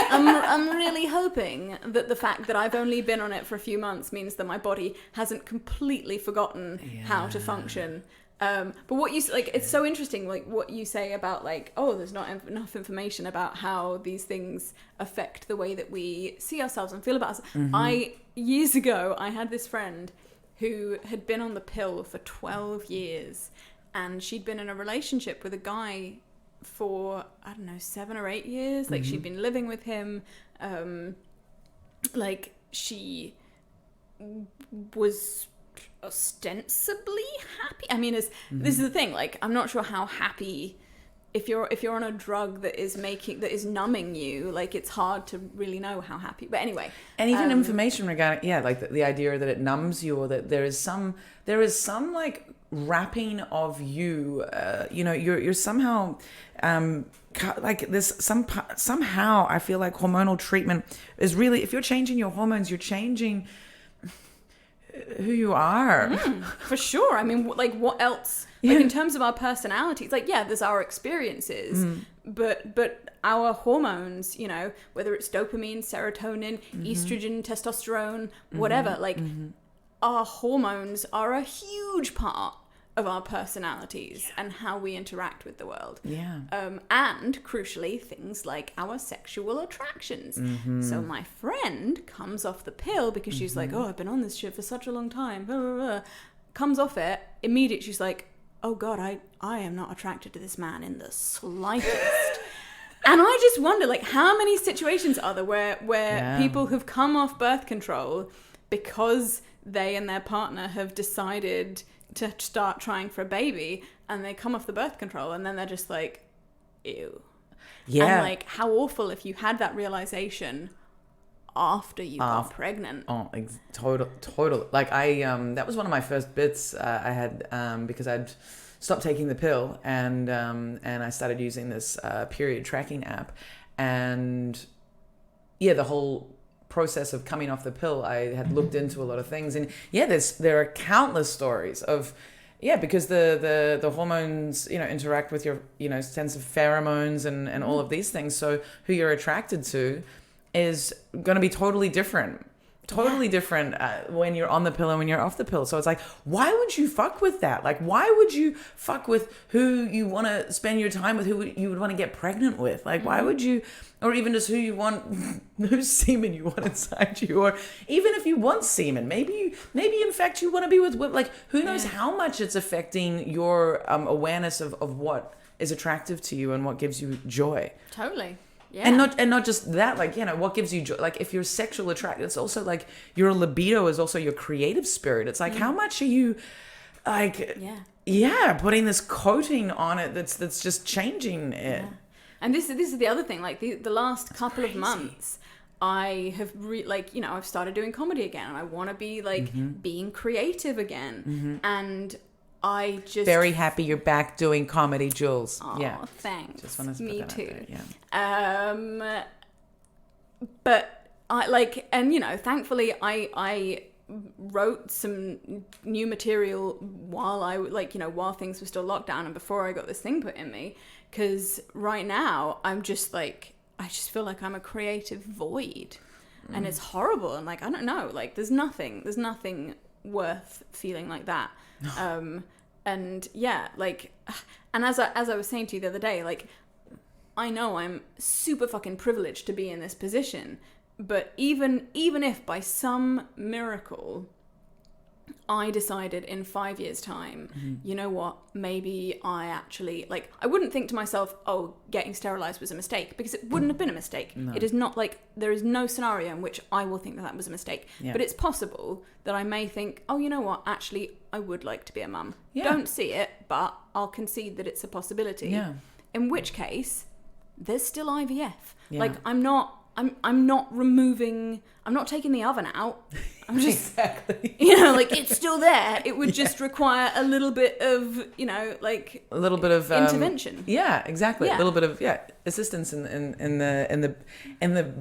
I'm really hoping that the fact that I've only been on it for a few months means that my body hasn't completely forgotten how to function. But what you, like, it's so interesting, like, what you say about, like, oh, there's not enough information about how these things affect the way that we see ourselves and feel about ourselves. Years ago, I had this friend who had been on the pill for 12 years, and she'd been in a relationship with a guy for, I don't know, 7 or 8 years. Like, she'd been living with him. Like, she was ostensibly happy. I mean, this is the thing, like, I'm not sure how happy, if you're on a drug that is numbing you, like, it's hard to really know how happy. But anyway, and even information regarding like the idea that it numbs you, or that there is some like wrapping of you, you're somehow like this, somehow I feel like hormonal treatment is really, if you're changing your hormones, you're changing who you are. For sure. I mean, like, what else? Like, in terms of our personalities, like, yeah, there's our experiences, but our hormones, whether it's dopamine, serotonin, estrogen, testosterone, whatever, like, our hormones are a huge part of our personalities and how we interact with the world. And crucially, things like our sexual attractions. So my friend comes off the pill because she's like, oh, I've been on this shit for such a long time. Blah, blah, blah. Comes off it, immediately she's like, oh God, I am not attracted to this man in the slightest. And I just wonder, like, how many situations are there where people have come off birth control because they and their partner have decided to start trying for a baby, and they come off the birth control, and then they're just like, ew. Yeah. And, like, how awful if you had that realization after you got pregnant. Oh, total. Like, I that was one of my first bits I had, because I'd stopped taking the pill, and I started using this period tracking app, and the whole process of coming off the pill, I had looked into a lot of things, and there are countless stories of because the hormones interact with your sense of pheromones and all of these things, so who you're attracted to is going to be totally different when you're on the pill and when you're off the pill. So it's like, why would you fuck with that? Like, why would you fuck with who you want to spend your time with, who you would want to get pregnant with? Like, why would you, or even just whose semen you want inside you, or even if you want semen, maybe in fact you want to be with, like, who knows how much it's affecting your awareness of what is attractive to you and what gives you joy. Totally. Yeah. And not just that, like, what gives you joy. Like, if you're sexual attraction, it's also like your libido is also your creative spirit. It's like, how much are you, like, putting this coating on it that's just changing it. And this is the other thing. Like, the last couple of months, I have I've started doing comedy again, and I want to be like being creative again. And I just very happy you're back doing comedy, Jules. Oh, yeah, thanks. just wanted to put Me that out too. there, yeah. But I like, and thankfully I wrote some new material while things were still locked down and before I got this thing put in me, because right now I'm just like, I just feel like I'm a creative void, and it's horrible, and like, I don't know, like there's nothing worth feeling like that. And yeah, like, and as I was saying to you the other day, like, I know I'm super fucking privileged to be in this position, but even if by some miracle I decided in 5 years' time, you know what, maybe I actually, like, I wouldn't think to myself, oh, getting sterilized was a mistake, because it wouldn't have been a mistake. No. It is not like, there is no scenario in which I will think that was a mistake. Yeah. But it's possible that I may think, oh, you know what, actually, I would like to be a mum. Yeah. Don't see it, but I'll concede that it's a possibility. Yeah. In which case, there's still IVF. Yeah. Like, I'm not taking the oven out. I'm just, exactly. Like, it's still there. It would just require a little bit of, like, a little bit of intervention. Yeah, exactly. Yeah. A little bit of assistance in the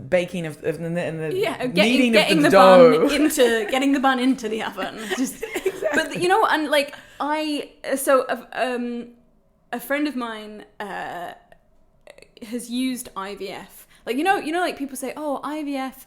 baking of in the kneading of the dough. Getting the bun into the oven. Just, exactly. But and like a friend of mine has used IVF. Like, like people say, oh, IVF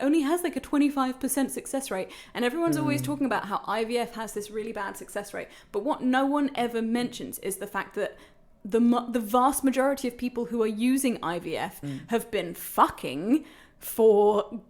only has like a 25% success rate. And everyone's always talking about how IVF has this really bad success rate. But what no one ever mentions is the fact that the vast majority of people who are using IVF have been fucking for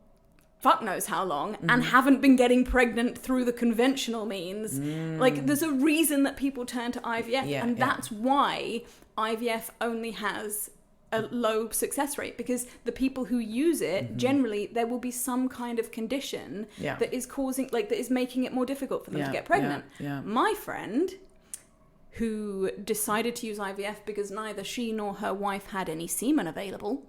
fuck knows how long and haven't been getting pregnant through the conventional means. Like, there's a reason that people turn to IVF. That's why IVF only has a low success rate, because the people who use it, generally there will be some kind of condition that is causing, like, that is making it more difficult for them to get pregnant. My friend, who decided to use IVF because neither she nor her wife had any semen available,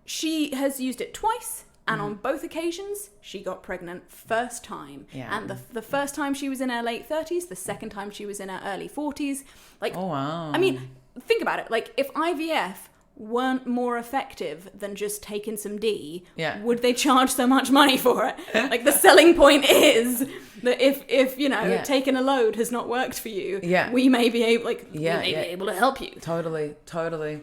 she has used it twice, and on both occasions she got pregnant first time. And the first time she was in her late 30s, the second time she was in her early 40s. Like, oh wow. I mean, think about it. Like, if IVF weren't more effective than just taking some D, would they charge so much money for it? Like, the selling point is that if taking a load has not worked for you, we may be able, be able to help you. Totally.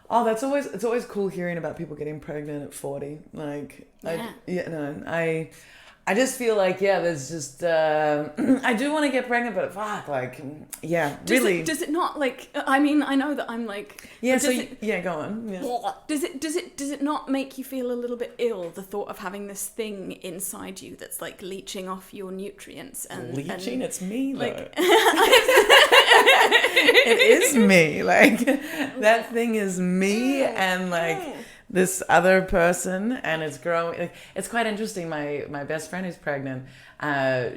Oh, it's always cool hearing about people getting pregnant at 40. Like, I just feel like, there's just, I do want to get pregnant, but fuck, like, really. Does it not, like, I mean, I know that I'm like. Yeah, so, go on. Yeah. Does it not make you feel a little bit ill, the thought of having this thing inside you that's, like, leaching off your nutrients? Leaching? It's me, like. It is me. Like, that thing is me, and, like, this other person, and it's growing. It's quite interesting. My best friend who's pregnant,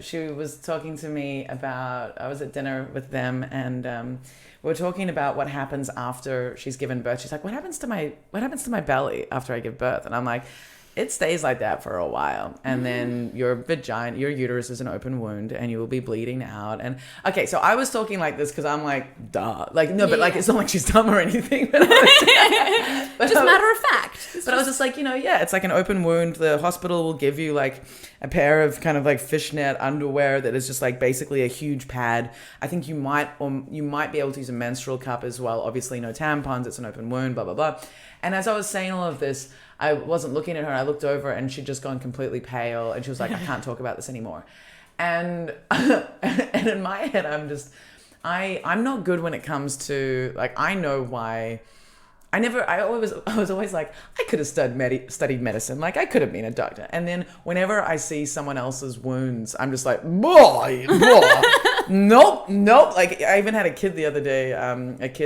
she was talking to me about, I was at dinner with them, and we were talking about what happens after she's given birth. She's like, what happens to my belly after I give birth? And I'm like, it stays like that for a while, and then your uterus is an open wound, and you will be bleeding out. And okay, so I was talking like this because I'm like, duh, like, no, but like, it's not like she's dumb or anything, but just matter of fact. But I was just like, it's like an open wound. The hospital will give you like a pair of kind of like fishnet underwear that is just like basically a huge pad. I think you might be able to use a menstrual cup as well. Obviously no tampons, it's an open wound, blah, blah, blah. And as I was saying all of this, I wasn't looking at her. I looked over and she'd just gone completely pale, and she was like, I can't talk about this anymore. And in my head, I'm not good when it comes to, like, I know why. I was always like, I could have studied medicine. Like, I could have been a doctor. And then whenever I see someone else's wounds, I'm just like, boy. Nope. Like, I even had a kid the other day,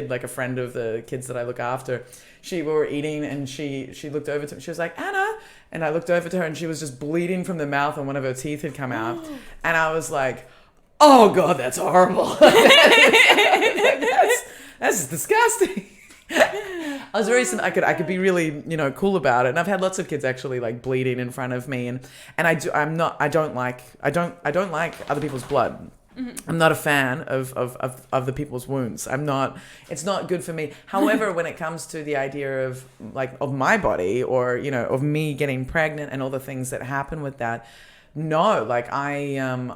like a friend of the kids that I look after. We were eating, and she looked over to me. She was like, Anna. And I looked over to her, and she was just bleeding from the mouth, and one of her teeth had come out. And I was like, oh God, that's horrible. That's disgusting. I was very, I could be really, cool about it. And I've had lots of kids actually like bleeding in front of me, and I don't like other people's blood. I'm not a fan of the people's wounds. It's not good for me. However, when it comes to the idea of like of my body or, you know, of me getting pregnant and all the things that happen with that, no, like I'm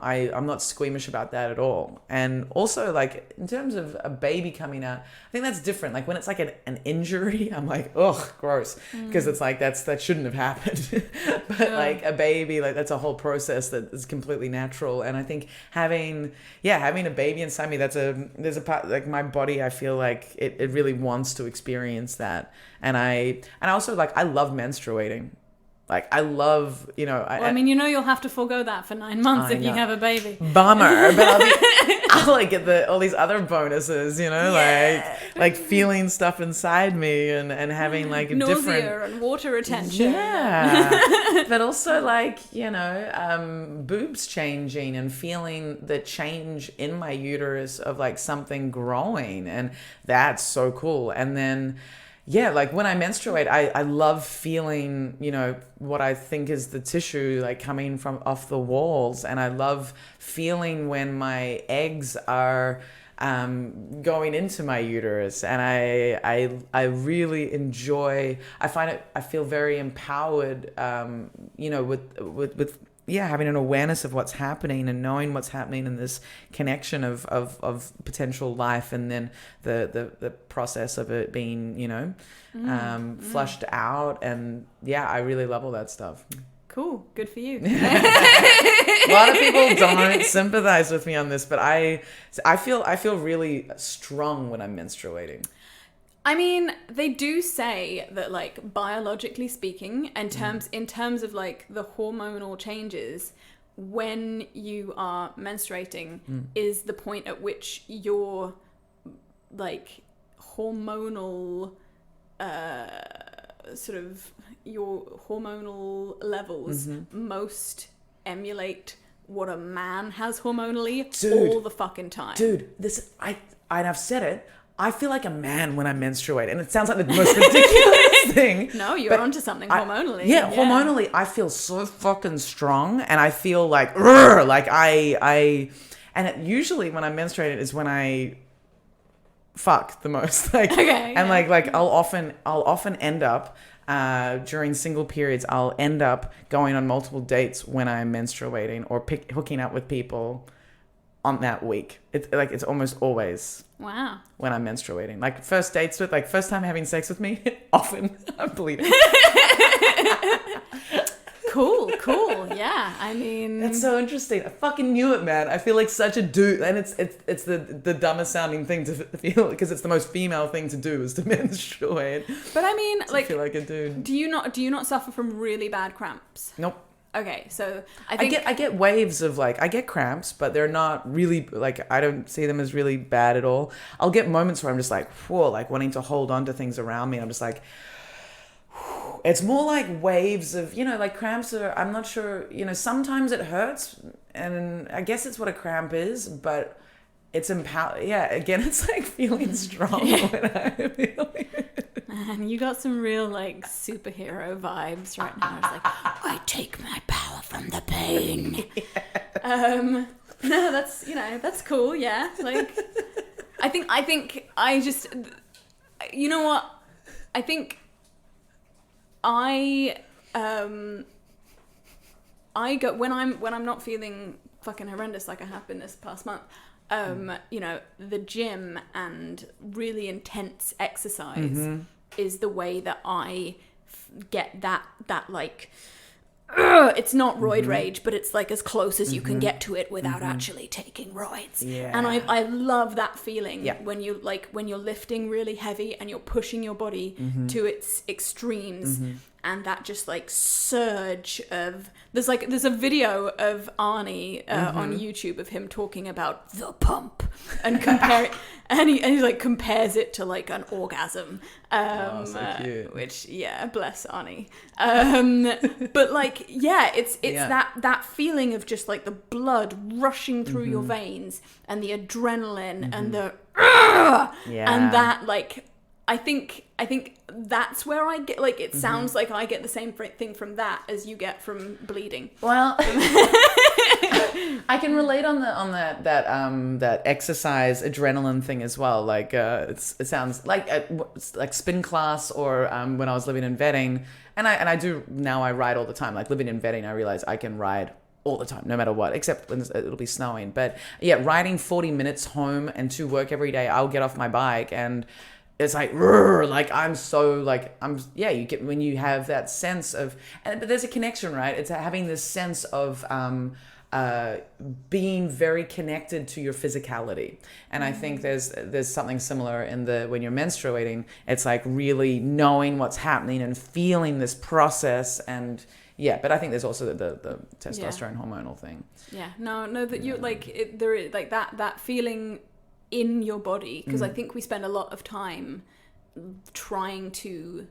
not squeamish about that at all. And also like in terms of a baby coming out, I think that's different. Like when it's like an injury, I'm like, ugh, gross, because it's like that shouldn't have happened. But like a baby, like that's a whole process that is completely natural. And I think having a baby inside me, there's a part like my body, I feel like it really wants to experience that. And I also like I love menstruating. Like, I love, you know... I mean, you know you'll have to forego that for 9 months if you have a baby. Bummer. But I'll like get all these other bonuses, you know? Yeah. Like feeling stuff inside me and having like nausea different... and water retention. Yeah. But also like, you know, boobs changing and feeling the change in my uterus of like something growing. And that's so cool. And then... yeah, like when I menstruate, I love feeling, you know, what I think is the tissue like coming from off the walls. And I love feeling when my eggs are going into my uterus. And I really enjoy, I feel very empowered, you know, with having an awareness of what's happening and knowing what's happening in this connection of potential life, and then the process of it being, you know, flushed out. And yeah, I really love all that stuff. Cool. Good for you. A lot of people don't sympathize with me on this, but I feel really strong when I'm menstruating. I mean, they do say that, like, biologically speaking, in terms of like the hormonal changes, when you are menstruating is the point at which your like hormonal sort of your hormonal levels most emulate what a man has hormonally all the fucking time. Dude, I've said it. I feel like a man when I menstruate, and it sounds like the most ridiculous thing. No, you're onto something hormonally. Yeah, hormonally, I feel so fucking strong, and I feel like, and it, usually when I'm menstruating is when I fuck the most. Like, okay, and like I'll often end up during single periods. I'll end up going on multiple dates when I'm menstruating, or hooking up with people on that week. It's almost always. Wow. When I'm menstruating. Like first time having sex with me, often I'm bleeding. Cool. Yeah, I mean... That's so interesting. I fucking knew it, man. I feel like such a dude. And it's the dumbest sounding thing to feel, because it's the most female thing to do is to menstruate. But I mean, like... I feel like a dude. Do you not suffer from really bad cramps? Nope. Okay, so I think I get waves of like, I get cramps, but they're not really like, I don't see them as really bad at all. I'll get moments where I'm just like, whoa, like wanting to hold on to things around me. I'm just like, whew. It's more like waves of, you know, like cramps are, I'm not sure, you know, sometimes it hurts, and I guess it's what a cramp is, but it's again, it's like feeling strong when I'm feeling Man, you got some real like superhero vibes right now. It's like, I take my power from the pain. No, that's cool. Yeah, like I think I just, you know what? I think I go when I'm not feeling fucking horrendous like I have been this past month. You know, the gym and really intense exercise is the way that I get that like, it's not roid rage, but it's like as close as you can get to it without actually taking roids. Yeah. And I love that feeling when you're lifting really heavy and you're pushing your body to its extremes. And that just like surge of there's a video of Arnie on YouTube of him talking about the pump and comparing and he like compares it to like an orgasm, so cute. Which bless Arnie. But like it's that feeling of just like the blood rushing through your veins and the adrenaline and the and that like I think that's where I get, like, it sounds like I get the same thing from that as you get from bleeding. Well, I can relate on that exercise adrenaline thing as well. Like it sounds like spin class, or when I was living in Vetting, and I do now. I ride all the time. Like living in Vetting, I realize I can ride all the time, no matter what, except when it'll be snowing. But yeah, riding 40 minutes home and to work every day, I'll get off my bike and it's like, I'm so like, you get, when you have that sense of, but there's a connection, right? It's having this sense of being very connected to your physicality. And I think there's something similar in when you're menstruating, it's like really knowing what's happening and feeling this process. And yeah, but I think there's also the testosterone hormonal thing. Yeah, no, that you there is like that feeling in your body, because I think we spend a lot of time trying to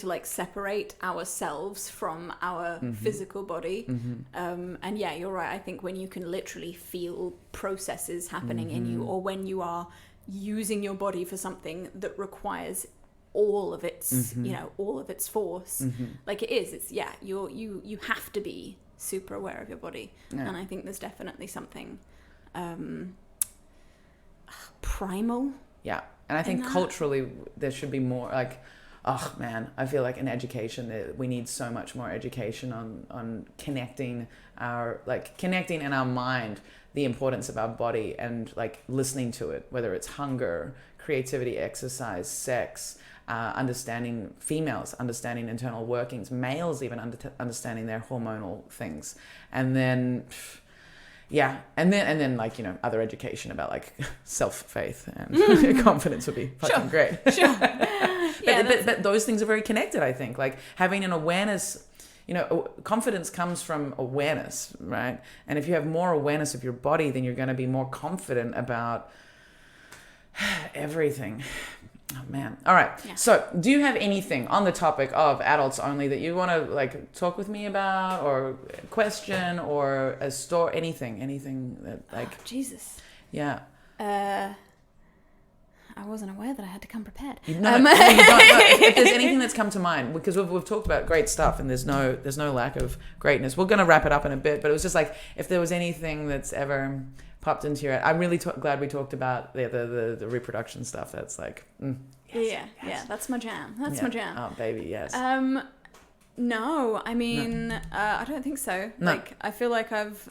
like separate ourselves from our physical body. And yeah, you're right. I think when you can literally feel processes happening in you, or when you are using your body for something that requires all of its all of its force, like it's you have to be super aware of your body. And I think there's definitely something primal, and I think culturally there should be more, like, oh man, I feel like in education we need so much more education on connecting in our mind the importance of our body, and like listening to it, whether it's hunger, creativity, exercise, sex, understanding females, understanding internal workings, males even understanding their hormonal things, and then and then like, other education about like self-faith and confidence would be fucking great. Sure. But those things are very connected, I think. Like having an awareness, confidence comes from awareness, right? And if you have more awareness of your body, then you're going to be more confident about everything. Oh man. All right. Yeah. So do you have anything on the topic of adults only that you want to like talk with me about, or question, or a story, anything that like... Oh, Jesus. Yeah. I wasn't aware that I had to come prepared. No, you don't. If there's anything that's come to mind, because we've talked about great stuff and there's no lack of greatness. We're going to wrap it up in a bit, but it was just like, if there was anything that's ever popped into your head. I'm really glad we talked about the reproduction stuff. That's like, yes. That's my jam. That's my jam. Oh, baby, yes. No, I mean, I don't think so. No. Like, I feel like I've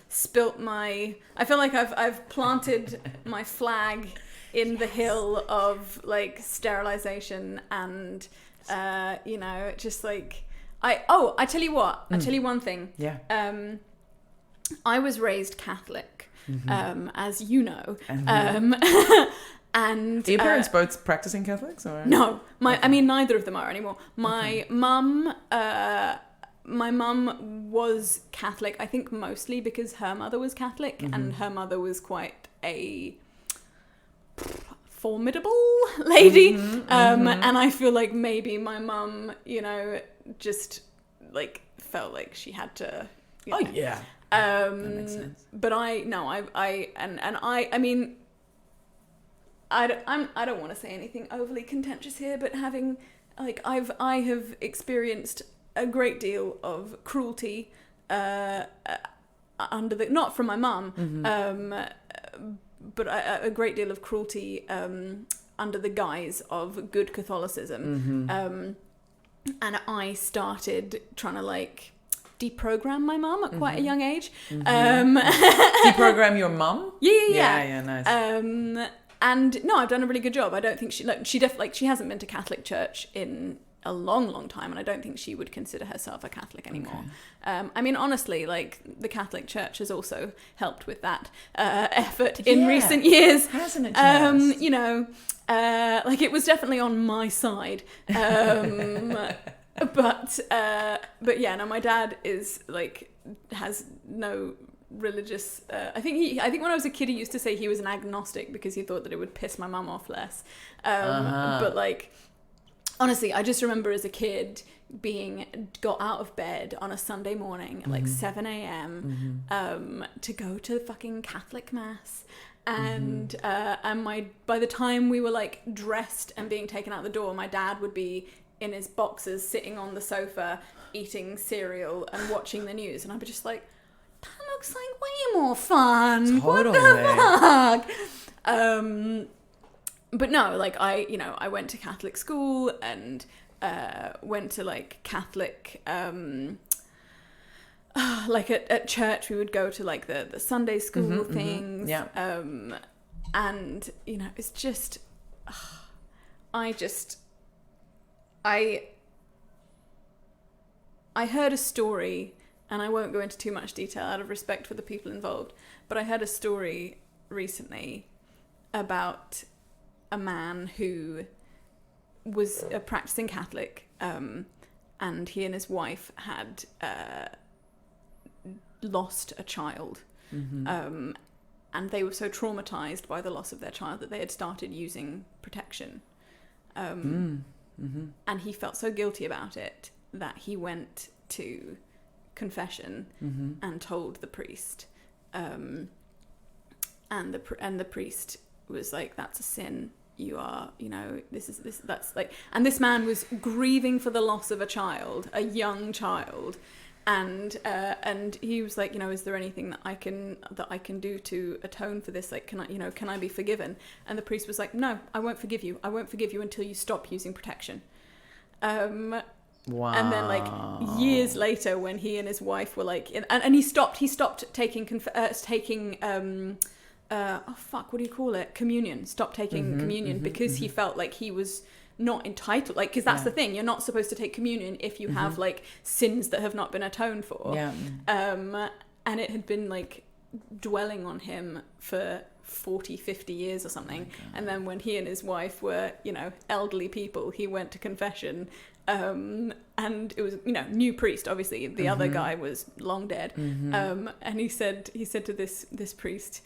spilt I feel like I've planted my flag in the hill of like sterilization and, just like, I tell you what, I tell you one thing. Yeah. I was raised Catholic, as you know. And are your parents both practicing Catholics, or? No, I mean, neither of them are anymore. My mum was Catholic, I think mostly because her mother was Catholic, and her mother was quite a formidable lady. And I feel like maybe my mum, just like felt like she had to. Yeah. That makes sense. But I mean, I don't want to say anything overly contentious here, but having like I have experienced a great deal of cruelty not from my mum, but a great deal of cruelty under the guise of good Catholicism, and I started trying to like deprogram my mum at quite a young age. Deprogram your mum? Yeah, nice. And no, I've done a really good job. I don't think she hasn't been to Catholic church in a long time, and I don't think she would consider herself a Catholic anymore. Okay. I mean, honestly, like the Catholic Church has also helped with that effort in recent years. Hasn't it just? Like it was definitely on my side. But yeah, no, my dad is like has no religious. I think when I was a kid, he used to say he was an agnostic because he thought that it would piss my mum off less. But like, honestly, I just remember as a kid got out of bed on a Sunday morning at like 7 a.m. To go to fucking Catholic mass. And by the time we were like dressed and being taken out the door, my dad would be in his boxers sitting on the sofa eating cereal and watching the news, and I'd be just like, that looks like way more fun. Totally. What the fuck? But no, like I went to Catholic school and went to like Catholic like at church we would go to like the Sunday school things. Yeah. And it's just I heard a story, and I won't go into too much detail out of respect for the people involved, but I heard a story recently about a man who was a practicing Catholic, and he and his wife had lost a child. And they were so traumatized by the loss of their child that they had started using protection. And he felt so guilty about it that he went to confession and told the priest. And the priest was like, that's a sin. You are, that's like, and this man was grieving for the loss of a child, a young child. And he was like, is there anything that I can do to atone for this? Like, can I be forgiven? And the priest was like, no, I won't forgive you. I won't forgive you until you stop using protection. Wow. And then like years later, when he and his wife were like, and he stopped taking what do you call it? Communion. Stopped taking communion because he felt like he was not entitled, like, because that's the thing, you're not supposed to take communion if you have like sins that have not been atoned for. And it had been like dwelling on him for 40-50 years or something. And then when he and his wife were elderly people, he went to confession, and it was new priest, obviously the other guy was long dead. And he said to this priest,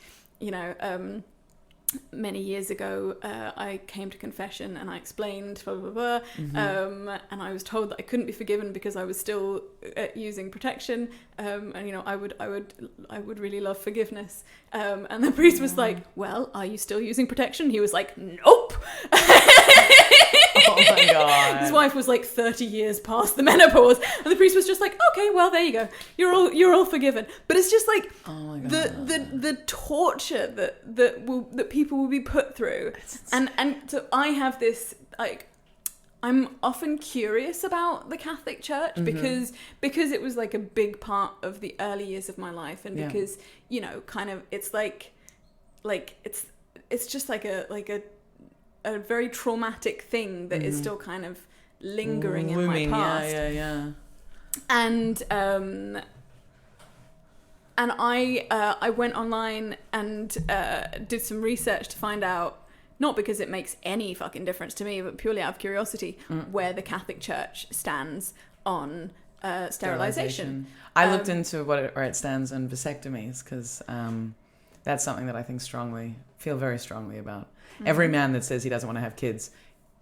many years ago, I came to confession and I explained blah blah blah, and I was told that I couldn't be forgiven because I was still using protection, and I would really love forgiveness. And the priest was like, well, are you still using protection? He was like, nope. Oh my God. His wife was like 30 years past the menopause, and the priest was just like, okay, well, there you go, you're all forgiven. But it's just like, oh my God, the torture that people will be put through. And so I have this, like, I'm often curious about the Catholic Church because it was like a big part of the early years of my life, and because kind of it's like it's just like a very traumatic thing that is still kind of lingering in my past. Yeah. And I went online and did some research to find out, not because it makes any fucking difference to me, but purely out of curiosity, where the Catholic Church stands on sterilisation. I looked into where it stands on vasectomies, because that's something that I feel very strongly about. Every man that says he doesn't want to have kids,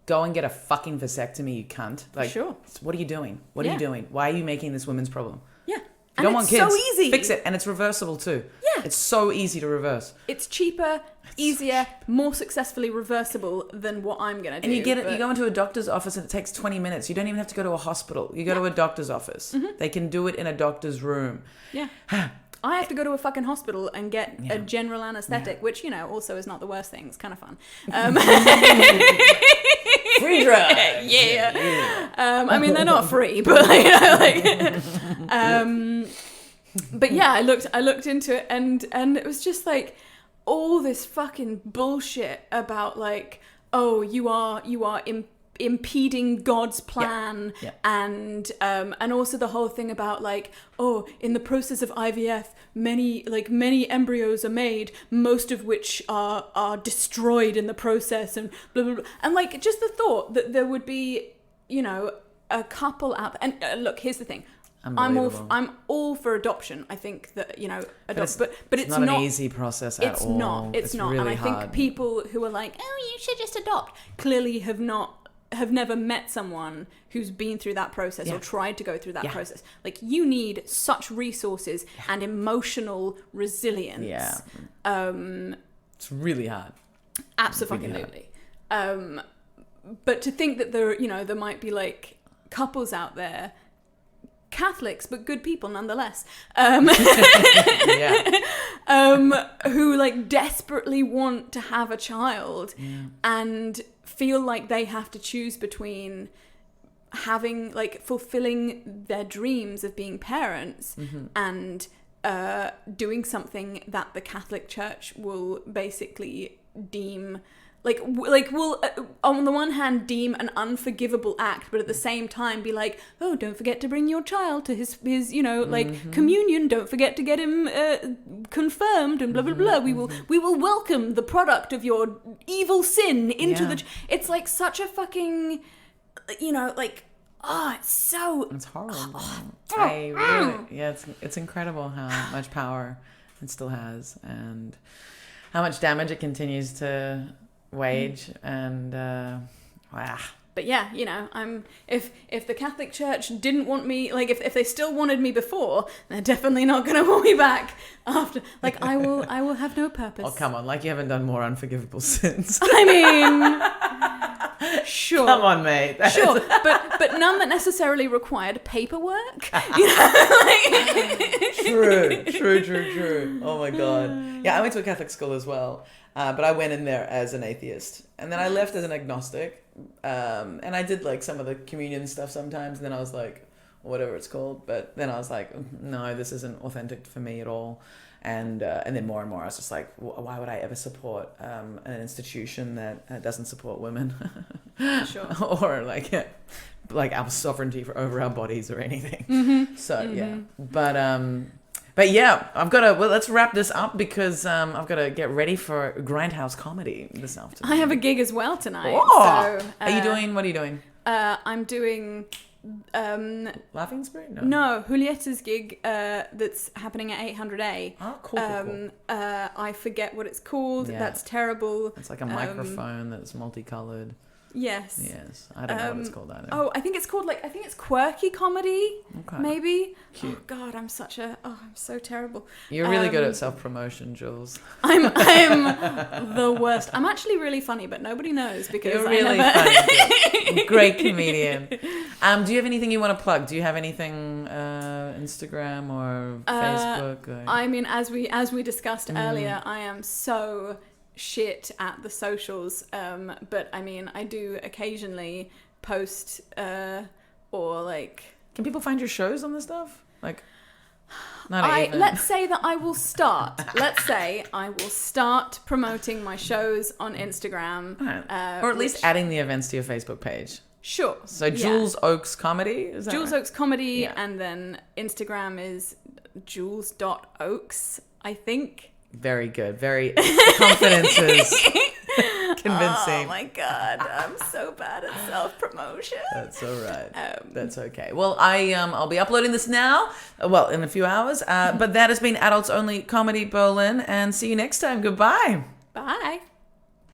go and get a fucking vasectomy, you cunt. Like, sure. What are you doing? What are you doing? Why are you making this women's problem? Yeah. You don't want kids. It's so easy. Fix it. And it's reversible too. Yeah. It's so easy to reverse. It's cheaper, easier, more successfully reversible than what I'm going to do. And you go into a doctor's office and it takes 20 minutes. You don't even have to go to a hospital. You go to a doctor's office. They can do it in a doctor's room. Yeah. I have to go to a fucking hospital and get a general anaesthetic, which, also is not the worst thing. It's kind of fun. Free drugs. Yeah. I mean, they're not free, but but yeah, I looked into it, and it was just like all this fucking bullshit about like, oh, you are impeding God's plan, and also the whole thing about like, oh, in the process of IVF, many embryos are made, most of which are destroyed in the process, and blah blah blah. And like, just the thought that there would be a couple out there. And look, here's the thing, I'm all for adoption. I think that adopt, but it's not an easy process at all. It's not. Really and I hard. think people who are like, oh, you should just adopt, clearly have never met someone who's been through that process or tried to go through that process. Like, you need such resources and emotional resilience. It's really hard. Absolutely. but to think that there might be like couples out there, Catholics but good people nonetheless, who like desperately want to have a child and feel like they have to choose between having like fulfilling their dreams of being parents and doing something that the Catholic Church will basically deem will on the one hand deem an unforgivable act, but at the same time be like, oh, don't forget to bring your child to his communion, don't forget to get him confirmed and blah blah blah. We will welcome the product of your evil sin into the it's like such a fucking it's horrible. It's incredible how much power it still has and how much damage it continues to wage and But yeah, I'm if the Catholic Church didn't want me, like if they still wanted me before, they're definitely not going to want me back after. Like I will have no purpose. Oh come on, like you haven't done more unforgivable sins. I mean, sure. Come on, mate. Sure, but none that necessarily required paperwork. True. Oh my god. Yeah, I went to a Catholic school as well, but I went in there as an atheist, and then I left as an agnostic. And I did like some of the communion stuff sometimes, and then I was like, whatever it's called, but then I was like, no, this isn't authentic for me at all. And then more and more I was just like, why would I ever support an institution that doesn't support women? Sure. Or like our sovereignty over our bodies or anything. So yeah, but yeah, let's wrap this up because I've got to get ready for Grindhouse comedy this afternoon. I have a gig as well tonight. Oh! So, what are you doing? I'm doing... Laughing Spree? No, Julietta's gig that's happening at 800A. Oh, cool. I forget what it's called. Yeah. That's terrible. It's like a microphone that's multicolored. Yes. I don't know what it's called either. Oh, I think it's quirky comedy. Okay. Maybe. Cute. Oh God, I'm so terrible. You're really good at self-promotion, Jules. I'm the worst. I'm actually really funny, but nobody knows because you're really funny. Great comedian. Do you have anything you want to plug? Do you have anything Instagram or Facebook? I mean, as we discussed earlier, I am so shit at the socials, but I mean I do occasionally post or like. Can people find your shows on this stuff? Like, let's say that I will start. Let's say I will start promoting my shows on Instagram, or at least adding the events to your Facebook page. Sure. So Jules Oakes Comedy, is that Jules right? Oakes Comedy, and then Instagram is jules.oakes, I think. Very good. Very confidence is convincing. Oh my god, I'm so bad at self-promotion. That's all right. That's okay. Well, I'll be uploading this now. Well, in a few hours. But that has been Adults Only Comedy Berlin, and see you next time. Goodbye. Bye.